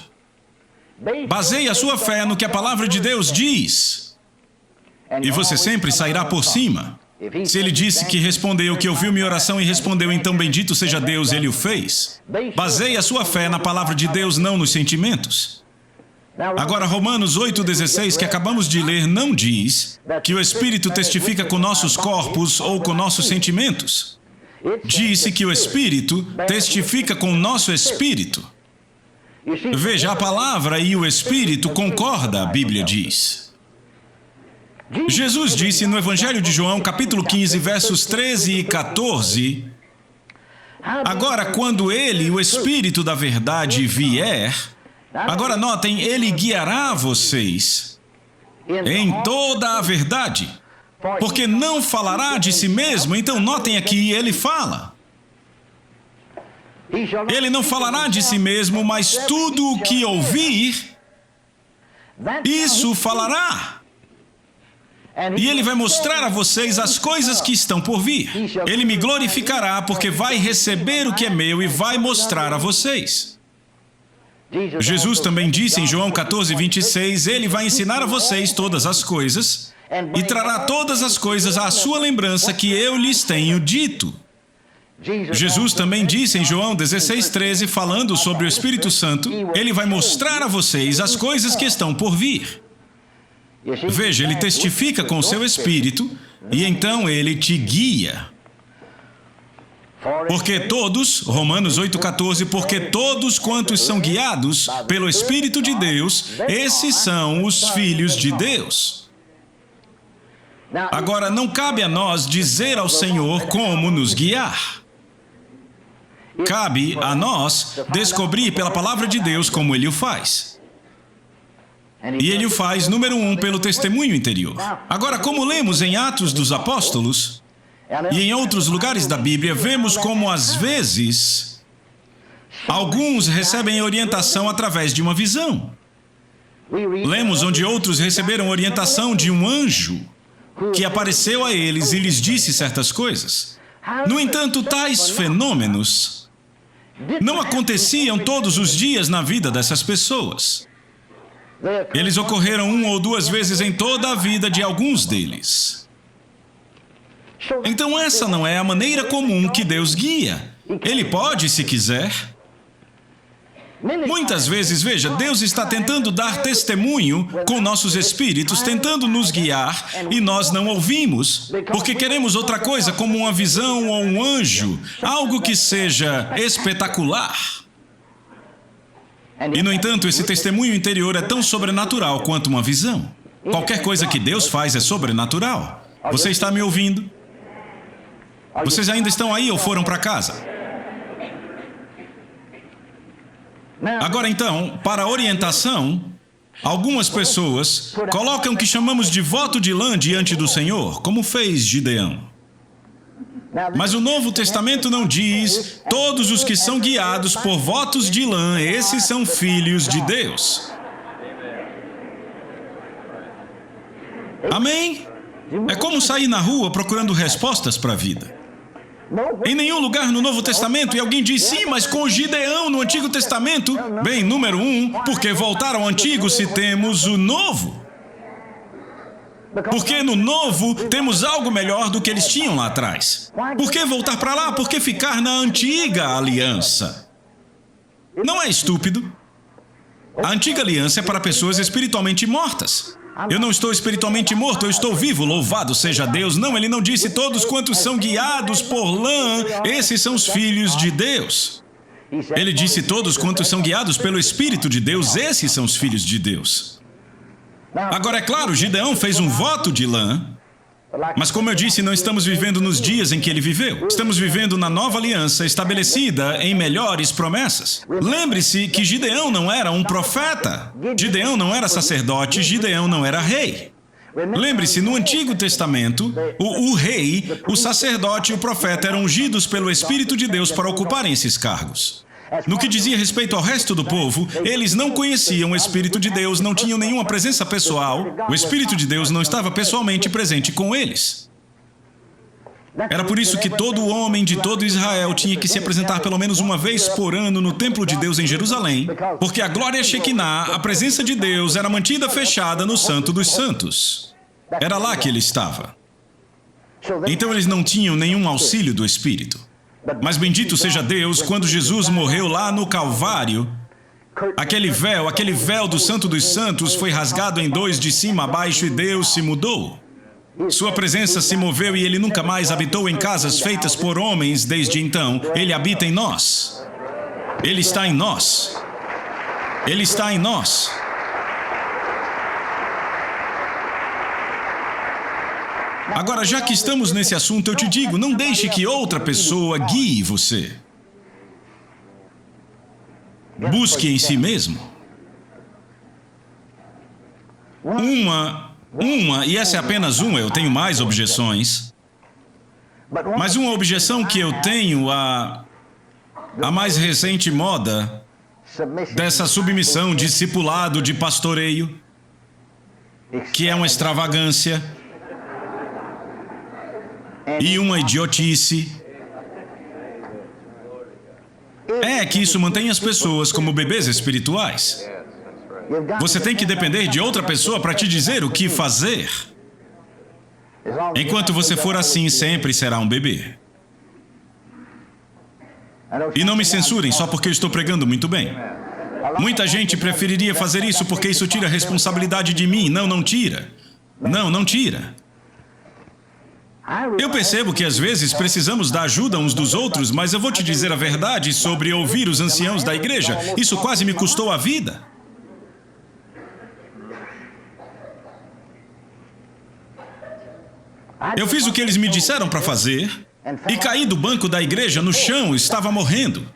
Baseie a sua fé no que a palavra de Deus diz. E você sempre sairá por cima. Se ele disse que respondeu, que ouviu minha oração e respondeu, então bendito seja Deus, ele o fez. Baseie a sua fé na palavra de Deus, não nos sentimentos. Agora, Romanos 8,16, que acabamos de ler, não diz que o Espírito testifica com nossos corpos ou com nossos sentimentos. Disse que o Espírito testifica com o nosso espírito. Veja, a palavra e o Espírito concordam, a Bíblia diz. Jesus disse no Evangelho de João, capítulo 15, versos 13 e 14, agora, quando Ele, o Espírito da verdade, vier, agora notem, Ele guiará vocês em toda a verdade, porque não falará de si mesmo. Então, notem aqui, Ele fala. Ele não falará de si mesmo, mas tudo o que ouvir, isso falará. E Ele vai mostrar a vocês as coisas que estão por vir. Ele me glorificará, porque vai receber o que é meu e vai mostrar a vocês. Jesus também disse em João 14, 26, Ele vai ensinar a vocês todas as coisas e trará todas as coisas à sua lembrança que eu lhes tenho dito. Jesus também disse em João 16, 13, falando sobre o Espírito Santo, Ele vai mostrar a vocês as coisas que estão por vir. Veja, Ele testifica com o seu Espírito e então Ele te guia. Porque todos, Romanos 8,14, porque todos quantos são guiados pelo Espírito de Deus, esses são os filhos de Deus. Agora, não cabe a nós dizer ao Senhor como nos guiar. Cabe a nós descobrir pela palavra de Deus como Ele o faz. E ele o faz, número 1, pelo testemunho interior. Agora, como lemos em Atos dos Apóstolos e em outros lugares da Bíblia, vemos como, às vezes, alguns recebem orientação através de uma visão. Lemos onde outros receberam orientação de um anjo que apareceu a eles e lhes disse certas coisas. No entanto, tais fenômenos não aconteciam todos os dias na vida dessas pessoas. Eles ocorreram 1 ou 2 vezes em toda a vida de alguns deles. Então essa não é a maneira comum que Deus guia. Ele pode, se quiser. Muitas vezes, veja, Deus está tentando dar testemunho com nossos espíritos, tentando nos guiar, e nós não ouvimos, porque queremos outra coisa, como uma visão ou um anjo, algo que seja espetacular. E, no entanto, esse testemunho interior é tão sobrenatural quanto uma visão. Qualquer coisa que Deus faz é sobrenatural. Você está me ouvindo? Vocês ainda estão aí ou foram para casa? Agora, então, para orientação, algumas pessoas colocam o que chamamos de voto de lã diante do Senhor, como fez Gideão. Mas o Novo Testamento não diz: todos os que são guiados por votos de lã, esses são filhos de Deus. Amém? É como sair na rua procurando respostas para a vida. Em nenhum lugar no Novo Testamento, e alguém diz: sim, mas com Gideão no Antigo Testamento. Bem, número 1, porque voltar ao Antigo se temos o Novo. Porque no Novo temos algo melhor do que eles tinham lá atrás. Por que voltar para lá? Por que ficar na antiga aliança? Não é estúpido? A antiga aliança é para pessoas espiritualmente mortas. Eu não estou espiritualmente morto, eu estou vivo, louvado seja Deus. Não, ele não disse: todos quantos são guiados por lã, esses são os filhos de Deus. Ele disse: todos quantos são guiados pelo Espírito de Deus, esses são os filhos de Deus. Agora, é claro, Gideão fez um voto de lã, mas como eu disse, não estamos vivendo nos dias em que ele viveu. Estamos vivendo na nova aliança estabelecida em melhores promessas. Lembre-se que Gideão não era um profeta, Gideão não era sacerdote, Gideão não era rei. Lembre-se, no Antigo Testamento, o rei, o sacerdote e o profeta eram ungidos pelo Espírito de Deus para ocuparem esses cargos. No que dizia respeito ao resto do povo, eles não conheciam o Espírito de Deus, não tinham nenhuma presença pessoal, o Espírito de Deus não estava pessoalmente presente com eles. Era por isso que todo homem de todo Israel tinha que se apresentar pelo menos uma vez por ano no templo de Deus em Jerusalém, porque a glória Shekinah, a presença de Deus, era mantida fechada no Santo dos Santos. Era lá que ele estava. Então eles não tinham nenhum auxílio do Espírito. Mas bendito seja Deus, quando Jesus morreu lá no Calvário, aquele véu do Santo dos Santos foi rasgado em 2 de cima a baixo e Deus se mudou. Sua presença se moveu e ele nunca mais habitou em casas feitas por homens desde então. Ele habita em nós. Ele está em nós. Ele está em nós. Agora, já que estamos nesse assunto, eu te digo, não deixe que outra pessoa guie você. Busque em si mesmo. E essa é apenas uma, eu tenho mais objeções. Mas uma objeção que eu tenho à mais recente moda dessa submissão, discipulado, de pastoreio, que é uma extravagância e uma idiotice, é que isso mantém as pessoas como bebês espirituais. Você tem que depender de outra pessoa para te dizer o que fazer. Enquanto você for assim, sempre será um bebê. E não me censurem só porque eu estou pregando muito bem. Muita gente preferiria fazer isso porque isso tira a responsabilidade de mim. Não, não tira. Não, não tira. Eu percebo que às vezes precisamos da ajuda uns dos outros, mas eu vou te dizer a verdade sobre ouvir os anciãos da igreja. Isso quase me custou a vida. Eu fiz o que eles me disseram para fazer e caí do banco da igreja no chão, estava morrendo.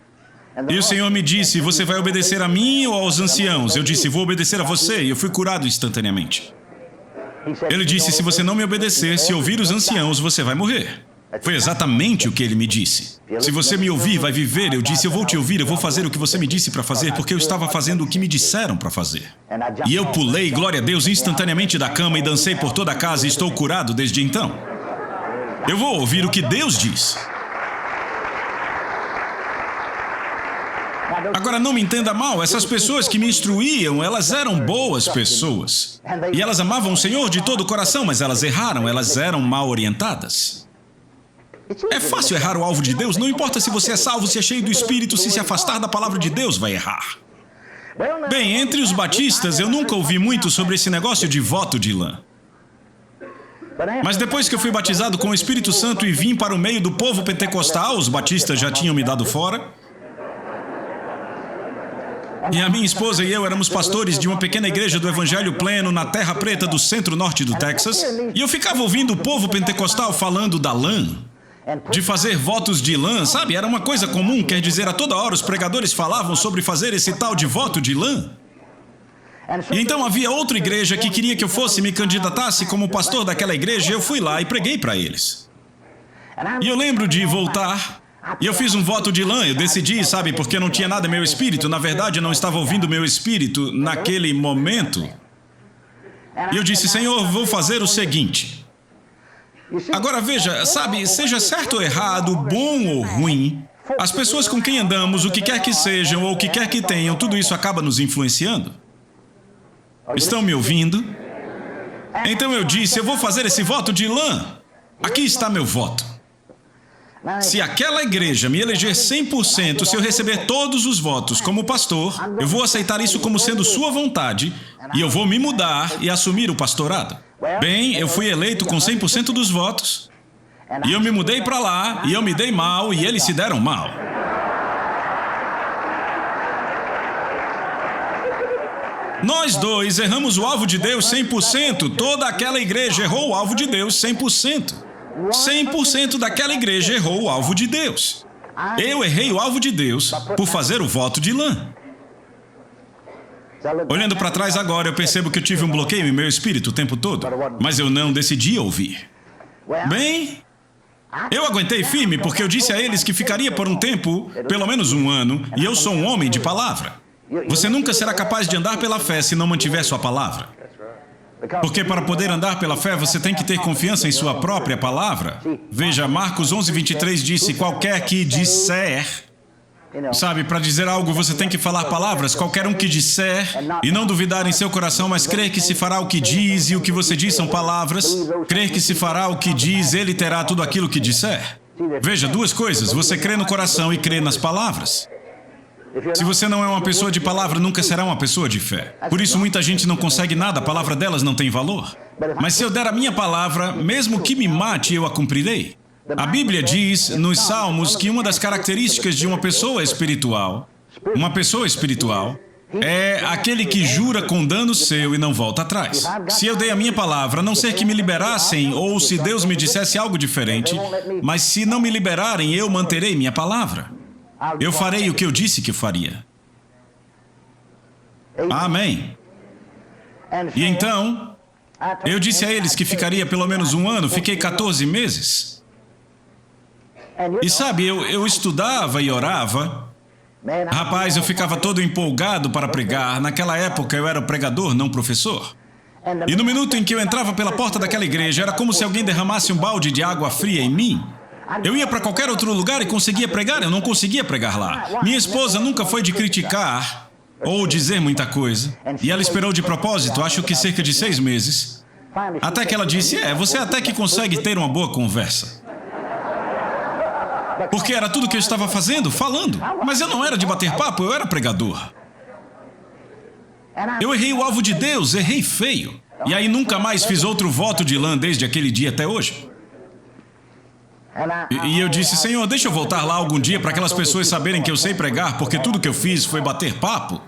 E o Senhor me disse, você vai obedecer a mim ou aos anciãos? Eu disse, vou obedecer a você, e eu fui curado instantaneamente. Ele disse, se você não me obedecer, se ouvir os anciãos, você vai morrer. Foi exatamente o que ele me disse. Se você me ouvir, vai viver. Eu disse, eu vou te ouvir, eu vou fazer o que você me disse para fazer, porque eu estava fazendo o que me disseram para fazer. E eu pulei, glória a Deus, instantaneamente da cama e dancei por toda a casa e estou curado desde então. Eu vou ouvir o que Deus diz. Agora, não me entenda mal, essas pessoas que me instruíam, elas eram boas pessoas. E elas amavam o Senhor de todo o coração, mas elas erraram, elas eram mal orientadas. É fácil errar o alvo de Deus, não importa se você é salvo, se é cheio do Espírito, se afastar da palavra de Deus, vai errar. Bem, entre os batistas, eu nunca ouvi muito sobre esse negócio de voto de lã. Mas depois que eu fui batizado com o Espírito Santo e vim para o meio do povo pentecostal, os batistas já tinham me dado fora. E a minha esposa e eu éramos pastores de uma pequena igreja do Evangelho Pleno na Terra Preta do centro-norte do Texas. E eu ficava ouvindo o povo pentecostal falando da lã. De fazer votos de lã, sabe? Era uma coisa comum, quer dizer, a toda hora os pregadores falavam sobre fazer esse tal de voto de lã. E então havia outra igreja que queria que eu fosse me candidatasse como pastor daquela igreja e eu fui lá e preguei para eles. E eu lembro de voltar e eu fiz um voto de lã, eu decidi, sabe, porque não tinha nada em meu espírito, na verdade eu não estava ouvindo meu espírito naquele momento. E eu disse, Senhor, vou fazer o seguinte. Agora veja, sabe, seja certo ou errado, bom ou ruim, as pessoas com quem andamos, o que quer que sejam ou o que quer que tenham, tudo isso acaba nos influenciando. Estão me ouvindo? Então eu disse, eu vou fazer esse voto de lã. Aqui está meu voto. Se aquela igreja me eleger 100%, se eu receber todos os votos como pastor, eu vou aceitar isso como sendo sua vontade e eu vou me mudar e assumir o pastorado. Bem, eu fui eleito com 100% dos votos e eu me mudei para lá e eu me dei mal e eles se deram mal. Nós dois erramos o alvo de Deus 100%. Toda aquela igreja errou o alvo de Deus 100%. 100% daquela igreja errou o alvo de Deus. Eu errei o alvo de Deus por fazer o voto de lã. Olhando para trás agora, eu percebo que eu tive um bloqueio em meu espírito o tempo todo, mas eu não decidi ouvir. Bem, eu aguentei firme porque eu disse a eles que ficaria por um tempo, pelo menos um ano, e eu sou um homem de palavra. Você nunca será capaz de andar pela fé se não mantiver sua palavra. Porque para poder andar pela fé, você tem que ter confiança em sua própria palavra. Veja, Marcos 11:23 disse, qualquer que disser... Sabe, para dizer algo você tem que falar palavras, qualquer um que disser, e não duvidar em seu coração, mas crer que se fará o que diz, e o que você diz são palavras. Crer que se fará o que diz, ele terá tudo aquilo que disser. Veja, duas coisas, você crê no coração e crê nas palavras. Se você não é uma pessoa de palavra, nunca será uma pessoa de fé. Por isso muita gente não consegue nada, a palavra delas não tem valor. Mas se eu der a minha palavra, mesmo que me mate, eu a cumprirei. A Bíblia diz nos Salmos que uma das características de uma pessoa espiritual é aquele que jura com dano seu e não volta atrás. Se eu dei a minha palavra, a não ser que me liberassem ou se Deus me dissesse algo diferente, mas se não me liberarem, eu manterei minha palavra. Eu farei o que eu disse que faria. Amém. E então, eu disse a eles que ficaria pelo menos um ano, fiquei 14 meses. E sabe, eu estudava e orava. Rapaz, eu ficava todo empolgado para pregar. Naquela época eu era pregador, não professor. E no minuto em que eu entrava pela porta daquela igreja, era como se alguém derramasse um balde de água fria em mim. Eu ia para qualquer outro lugar e conseguia pregar, eu não conseguia pregar lá. Minha esposa nunca foi de criticar ou dizer muita coisa. E ela esperou de propósito, acho que cerca de 6 meses. Até que ela disse, você até que consegue ter uma boa conversa. Porque era tudo que eu estava fazendo, falando. Mas eu não era de bater papo, eu era pregador. Eu errei o alvo de Deus, errei feio. E aí nunca mais fiz outro voto de lã desde aquele dia até hoje. E eu disse, Senhor, deixa eu voltar lá algum dia para aquelas pessoas saberem que eu sei pregar, porque tudo que eu fiz foi bater papo.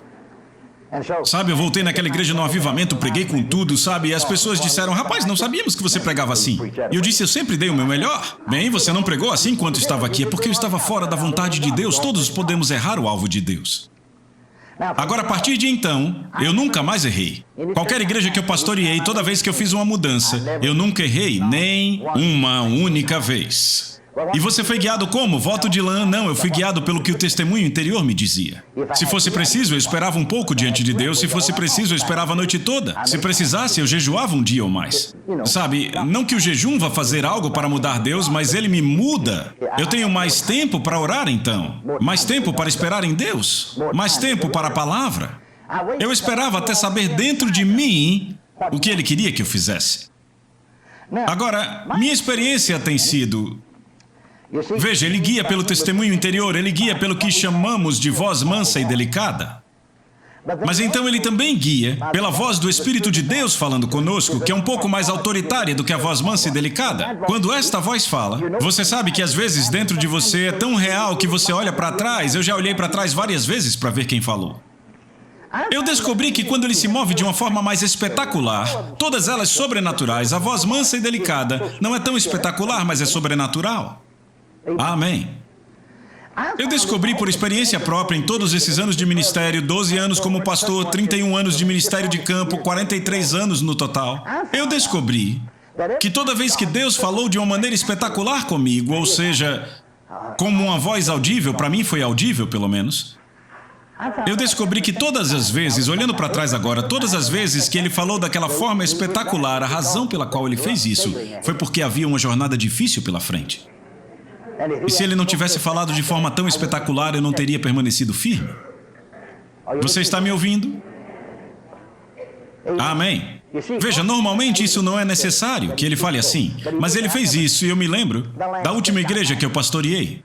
Sabe, eu voltei naquela igreja no avivamento, preguei com tudo, sabe? E as pessoas disseram, rapaz, não sabíamos que você pregava assim. E eu disse, eu sempre dei o meu melhor. Bem, você não pregou assim enquanto estava aqui, é porque eu estava fora da vontade de Deus. Todos podemos errar o alvo de Deus. Agora, a partir de então, eu nunca mais errei. Qualquer igreja que eu pastoreei, toda vez que eu fiz uma mudança, eu nunca errei, nem uma única vez. E você foi guiado como? Voto de lã? Não, eu fui guiado pelo que o testemunho interior me dizia. Se fosse preciso, eu esperava um pouco diante de Deus. Se fosse preciso, eu esperava a noite toda. Se precisasse, eu jejuava um dia ou mais. Sabe, não que o jejum vá fazer algo para mudar Deus, mas ele me muda. Eu tenho mais tempo para orar então. Mais tempo para esperar em Deus. Mais tempo para a palavra. Eu esperava até saber dentro de mim o que ele queria que eu fizesse. Agora, minha experiência tem sido... Veja, ele guia pelo testemunho interior, ele guia pelo que chamamos de voz mansa e delicada. Mas então ele também guia pela voz do Espírito de Deus falando conosco, que é um pouco mais autoritária do que a voz mansa e delicada. Quando esta voz fala, você sabe que às vezes dentro de você é tão real que você olha para trás. Eu já olhei para trás várias vezes para ver quem falou. Eu descobri que quando ele se move de uma forma mais espetacular, todas elas sobrenaturais, a voz mansa e delicada não é tão espetacular, mas é sobrenatural. Amém. Eu descobri por experiência própria em todos esses anos de ministério, 12 anos como pastor, 31 anos de ministério de campo, 43 anos no total. Eu descobri que toda vez que Deus falou de uma maneira espetacular comigo, ou seja, como uma voz audível, para mim foi audível pelo menos, eu descobri que todas as vezes, olhando para trás agora, todas as vezes que ele falou daquela forma espetacular, a razão pela qual ele fez isso foi porque havia uma jornada difícil pela frente. E se ele não tivesse falado de forma tão espetacular, eu não teria permanecido firme. Você está me ouvindo? Amém. Veja, normalmente isso não é necessário, que ele fale assim. Mas ele fez isso e eu me lembro da última igreja que eu pastoreei.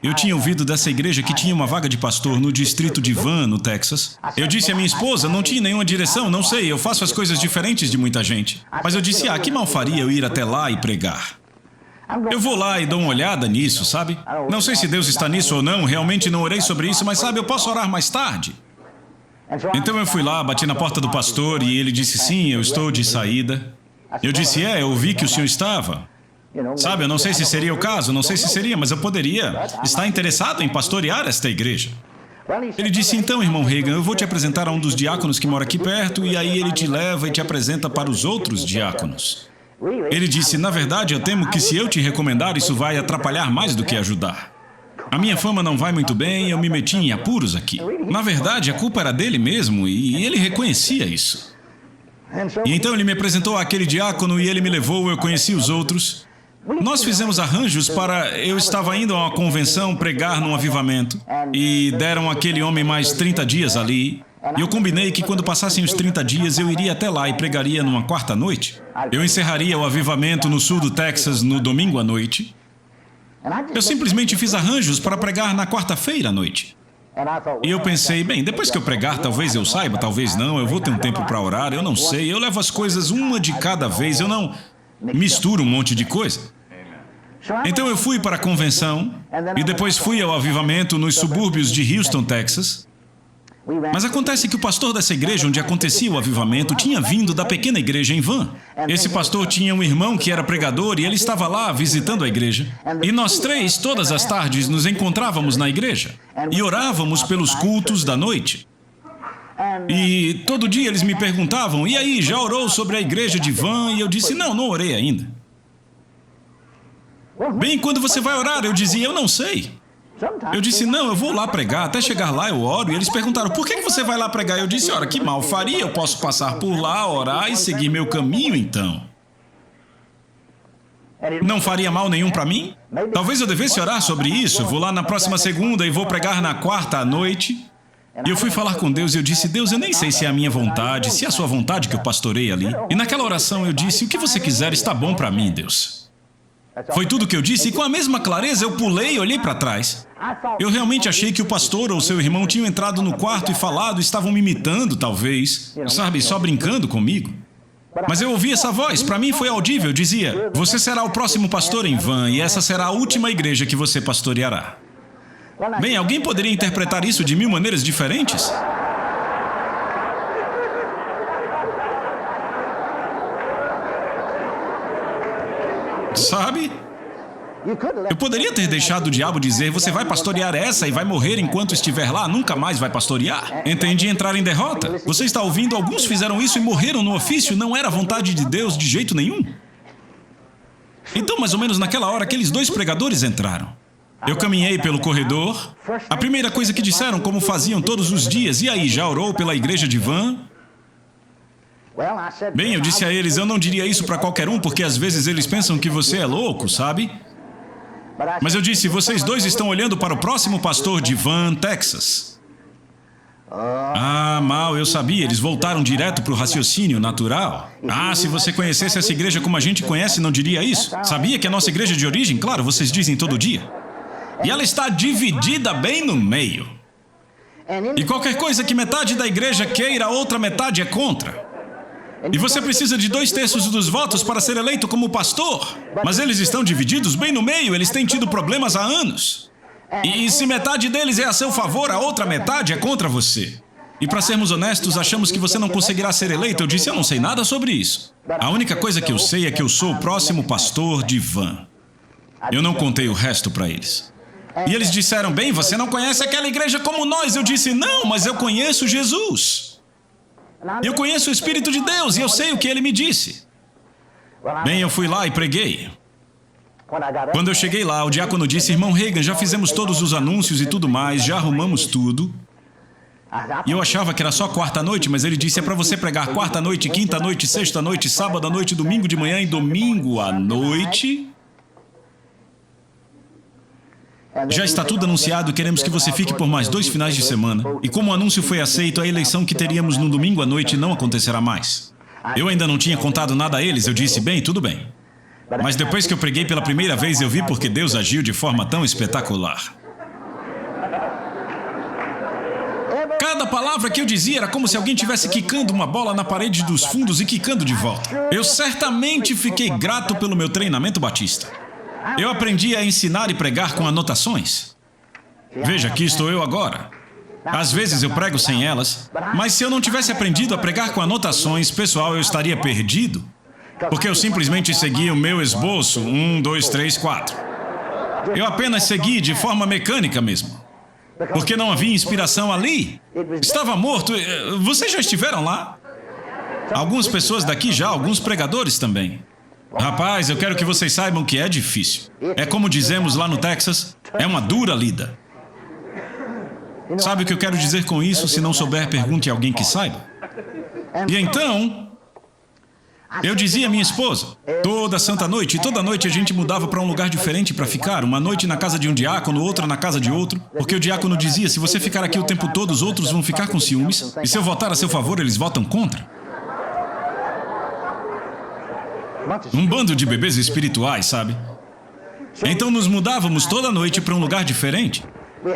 Eu tinha ouvido dessa igreja que tinha uma vaga de pastor no distrito de Van, no Texas. Eu disse à minha esposa, não tinha nenhuma direção, não sei, eu faço as coisas diferentes de muita gente. Mas eu disse, que mal faria eu ir até lá e pregar? Eu vou lá e dou uma olhada nisso, sabe? Não sei se Deus está nisso ou não, realmente não orei sobre isso, mas sabe, eu posso orar mais tarde. Então eu fui lá, bati na porta do pastor e ele disse, sim, eu estou de saída. Eu disse, eu vi que o senhor estava. Sabe, eu não sei se seria o caso, não sei se seria, mas eu poderia estar interessado em pastorear esta igreja. Ele disse, então, irmão Reagan, eu vou te apresentar a um dos diáconos que mora aqui perto e aí ele te leva e te apresenta para os outros diáconos. Ele disse, na verdade, eu temo que se eu te recomendar, isso vai atrapalhar mais do que ajudar. A minha fama não vai muito bem e eu me meti em apuros aqui. Na verdade, a culpa era dele mesmo e ele reconhecia isso. E então ele me apresentou àquele diácono e ele me levou, eu conheci os outros. Nós fizemos arranjos para... Eu estava indo a uma convenção pregar num avivamento e deram àquele homem mais 30 dias ali. E eu combinei que quando passassem os 30 dias eu iria até lá e pregaria numa quarta noite. Eu encerraria o avivamento no sul do Texas no domingo à noite. Eu simplesmente fiz arranjos para pregar na quarta-feira à noite. E eu pensei, bem, depois que eu pregar, talvez eu saiba, talvez não, eu vou ter um tempo para orar, eu não sei, eu levo as coisas uma de cada vez, eu não misturo um monte de coisa. Então eu fui para a convenção e depois fui ao avivamento nos subúrbios de Houston, Texas. Mas acontece que o pastor dessa igreja onde acontecia o avivamento tinha vindo da pequena igreja em Van. Esse pastor tinha um irmão que era pregador e ele estava lá visitando a igreja. E nós três, todas as tardes, nos encontrávamos na igreja e orávamos pelos cultos da noite. E todo dia eles me perguntavam, e aí, já orou sobre a igreja de Van? E eu disse, não orei ainda. Bem, quando você vai orar? Eu dizia, eu não sei. Eu disse, não, eu vou lá pregar, até chegar lá eu oro. E eles perguntaram, por que você vai lá pregar? Eu disse, ora, que mal faria, eu posso passar por lá, orar e seguir meu caminho então. Não faria mal nenhum para mim? Talvez eu devesse orar sobre isso, vou lá na próxima segunda e vou pregar na quarta à noite. E eu fui falar com Deus e eu disse, Deus, eu nem sei se é a minha vontade, se é a sua vontade que eu pastorei ali. E naquela oração eu disse, o que você quiser está bom para mim, Deus. Foi tudo o que eu disse e com a mesma clareza eu pulei e olhei para trás. Eu realmente achei que o pastor ou seu irmão tinham entrado no quarto e falado, estavam me imitando, talvez, sabe, só brincando comigo. Mas eu ouvi essa voz, para mim foi audível, dizia, você será o próximo pastor em Van e essa será a última igreja que você pastoreará. Bem, alguém poderia interpretar isso de 1000 maneiras diferentes? Sabe? Eu poderia ter deixado o diabo dizer, você vai pastorear essa e vai morrer enquanto estiver lá, nunca mais vai pastorear. Entendi entrar em derrota. Você está ouvindo? Alguns fizeram isso e morreram no ofício, não era a vontade de Deus de jeito nenhum. Então, mais ou menos naquela hora, aqueles 2 pregadores entraram. Eu caminhei pelo corredor. A primeira coisa que disseram, como faziam todos os dias, e aí, já orou pela igreja de Van? Bem, eu disse a eles, eu não diria isso para qualquer um, porque às vezes eles pensam que você é louco, sabe? Mas eu disse, vocês 2 estão olhando para o próximo pastor de Van, Texas. Ah, mal, eu sabia, eles voltaram direto para o raciocínio natural. Ah, se você conhecesse essa igreja como a gente conhece, não diria isso. Sabia que a nossa igreja de origem, claro, vocês dizem todo dia. E ela está dividida bem no meio. E qualquer coisa que metade da igreja queira, a outra metade é contra. E você precisa de 2/3 dos votos para ser eleito como pastor. Mas eles estão divididos bem no meio, eles têm tido problemas há anos. E se metade deles é a seu favor, a outra metade é contra você. E para sermos honestos, achamos que você não conseguirá ser eleito. Eu disse, eu não sei nada sobre isso. A única coisa que eu sei é que eu sou o próximo pastor de Van. Eu não contei o resto para eles. E eles disseram, bem, você não conhece aquela igreja como nós. Eu disse, não, mas eu conheço Jesus. Eu conheço o Espírito de Deus e eu sei o que ele me disse. Bem, eu fui lá e preguei. Quando eu cheguei lá, o diácono disse, irmão Reagan, já fizemos todos os anúncios e tudo mais, já arrumamos tudo. E eu achava que era só 4ª noite, mas ele disse, é para você pregar 4ª noite, 5ª noite, 6ª noite, sábado à noite, domingo de manhã e domingo à noite. Já está tudo anunciado, queremos que você fique por mais 2 finais de semana. E como o anúncio foi aceito, a eleição que teríamos no domingo à noite não acontecerá mais. Eu ainda não tinha contado nada a eles, eu disse, bem, tudo bem. Mas depois que eu preguei pela primeira vez, eu vi porque Deus agiu de forma tão espetacular. Cada palavra que eu dizia era como se alguém estivesse quicando uma bola na parede dos fundos e quicando de volta. Eu certamente fiquei grato pelo meu treinamento batista. Eu aprendi a ensinar e pregar com anotações. Veja, aqui estou eu agora. Às vezes eu prego sem elas, mas se eu não tivesse aprendido a pregar com anotações, pessoal, eu estaria perdido. Porque eu simplesmente segui o meu esboço, 1, 2, 3, 4. Eu apenas segui de forma mecânica mesmo. Porque não havia inspiração ali. Estava morto. Vocês já estiveram lá? Algumas pessoas daqui já, alguns pregadores também. Rapaz, eu quero que vocês saibam que é difícil. É como dizemos lá no Texas, é uma dura lida. Sabe o que eu quero dizer com isso? Se não souber, pergunte a alguém que saiba. E então, eu dizia à minha esposa, toda santa noite, e toda noite a gente mudava para um lugar diferente para ficar. Uma noite na casa de um diácono, outra na casa de outro. Porque o diácono dizia, se você ficar aqui o tempo todo, os outros vão ficar com ciúmes. E se eu votar a seu favor, eles votam contra. Um bando de bebês espirituais, sabe? Então nos mudávamos toda noite para um lugar diferente.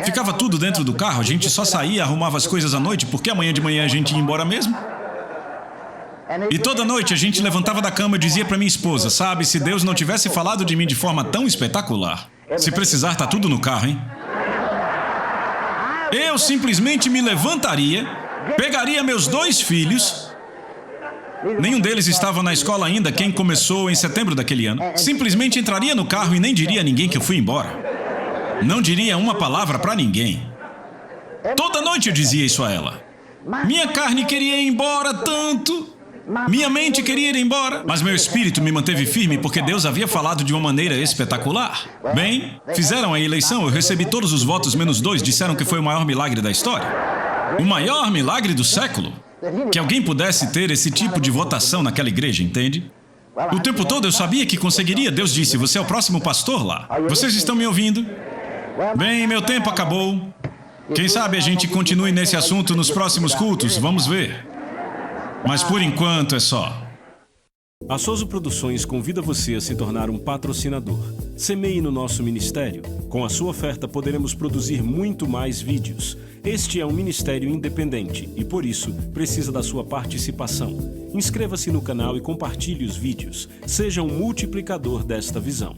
Ficava tudo dentro do carro, a gente só saía, arrumava as coisas à noite, porque amanhã de manhã a gente ia embora mesmo. E toda noite a gente levantava da cama e dizia para minha esposa, sabe, se Deus não tivesse falado de mim de forma tão espetacular, se precisar, tá tudo no carro, hein? Eu simplesmente me levantaria, pegaria meus 2 filhos... Nenhum deles estava na escola ainda, quem começou em setembro daquele ano. Simplesmente entraria no carro e nem diria a ninguém que eu fui embora. Não diria uma palavra para ninguém. Toda noite eu dizia isso a ela. Minha carne queria ir embora tanto. Minha mente queria ir embora. Mas meu espírito me manteve firme porque Deus havia falado de uma maneira espetacular. Bem, fizeram a eleição, eu recebi todos os votos menos 2, disseram que foi o maior milagre da história. O maior milagre do século. Que alguém pudesse ter esse tipo de votação naquela igreja, entende? O tempo todo eu sabia que conseguiria. Deus disse, você é o próximo pastor lá. Vocês estão me ouvindo? Bem, meu tempo acabou. Quem sabe a gente continue nesse assunto nos próximos cultos, vamos ver. Mas por enquanto é só. A Soso Produções convida você a se tornar um patrocinador. Semeie no nosso ministério. Com a sua oferta poderemos produzir muito mais vídeos. Este é um ministério independente e, por isso, precisa da sua participação. Inscreva-se no canal e compartilhe os vídeos. Seja um multiplicador desta visão.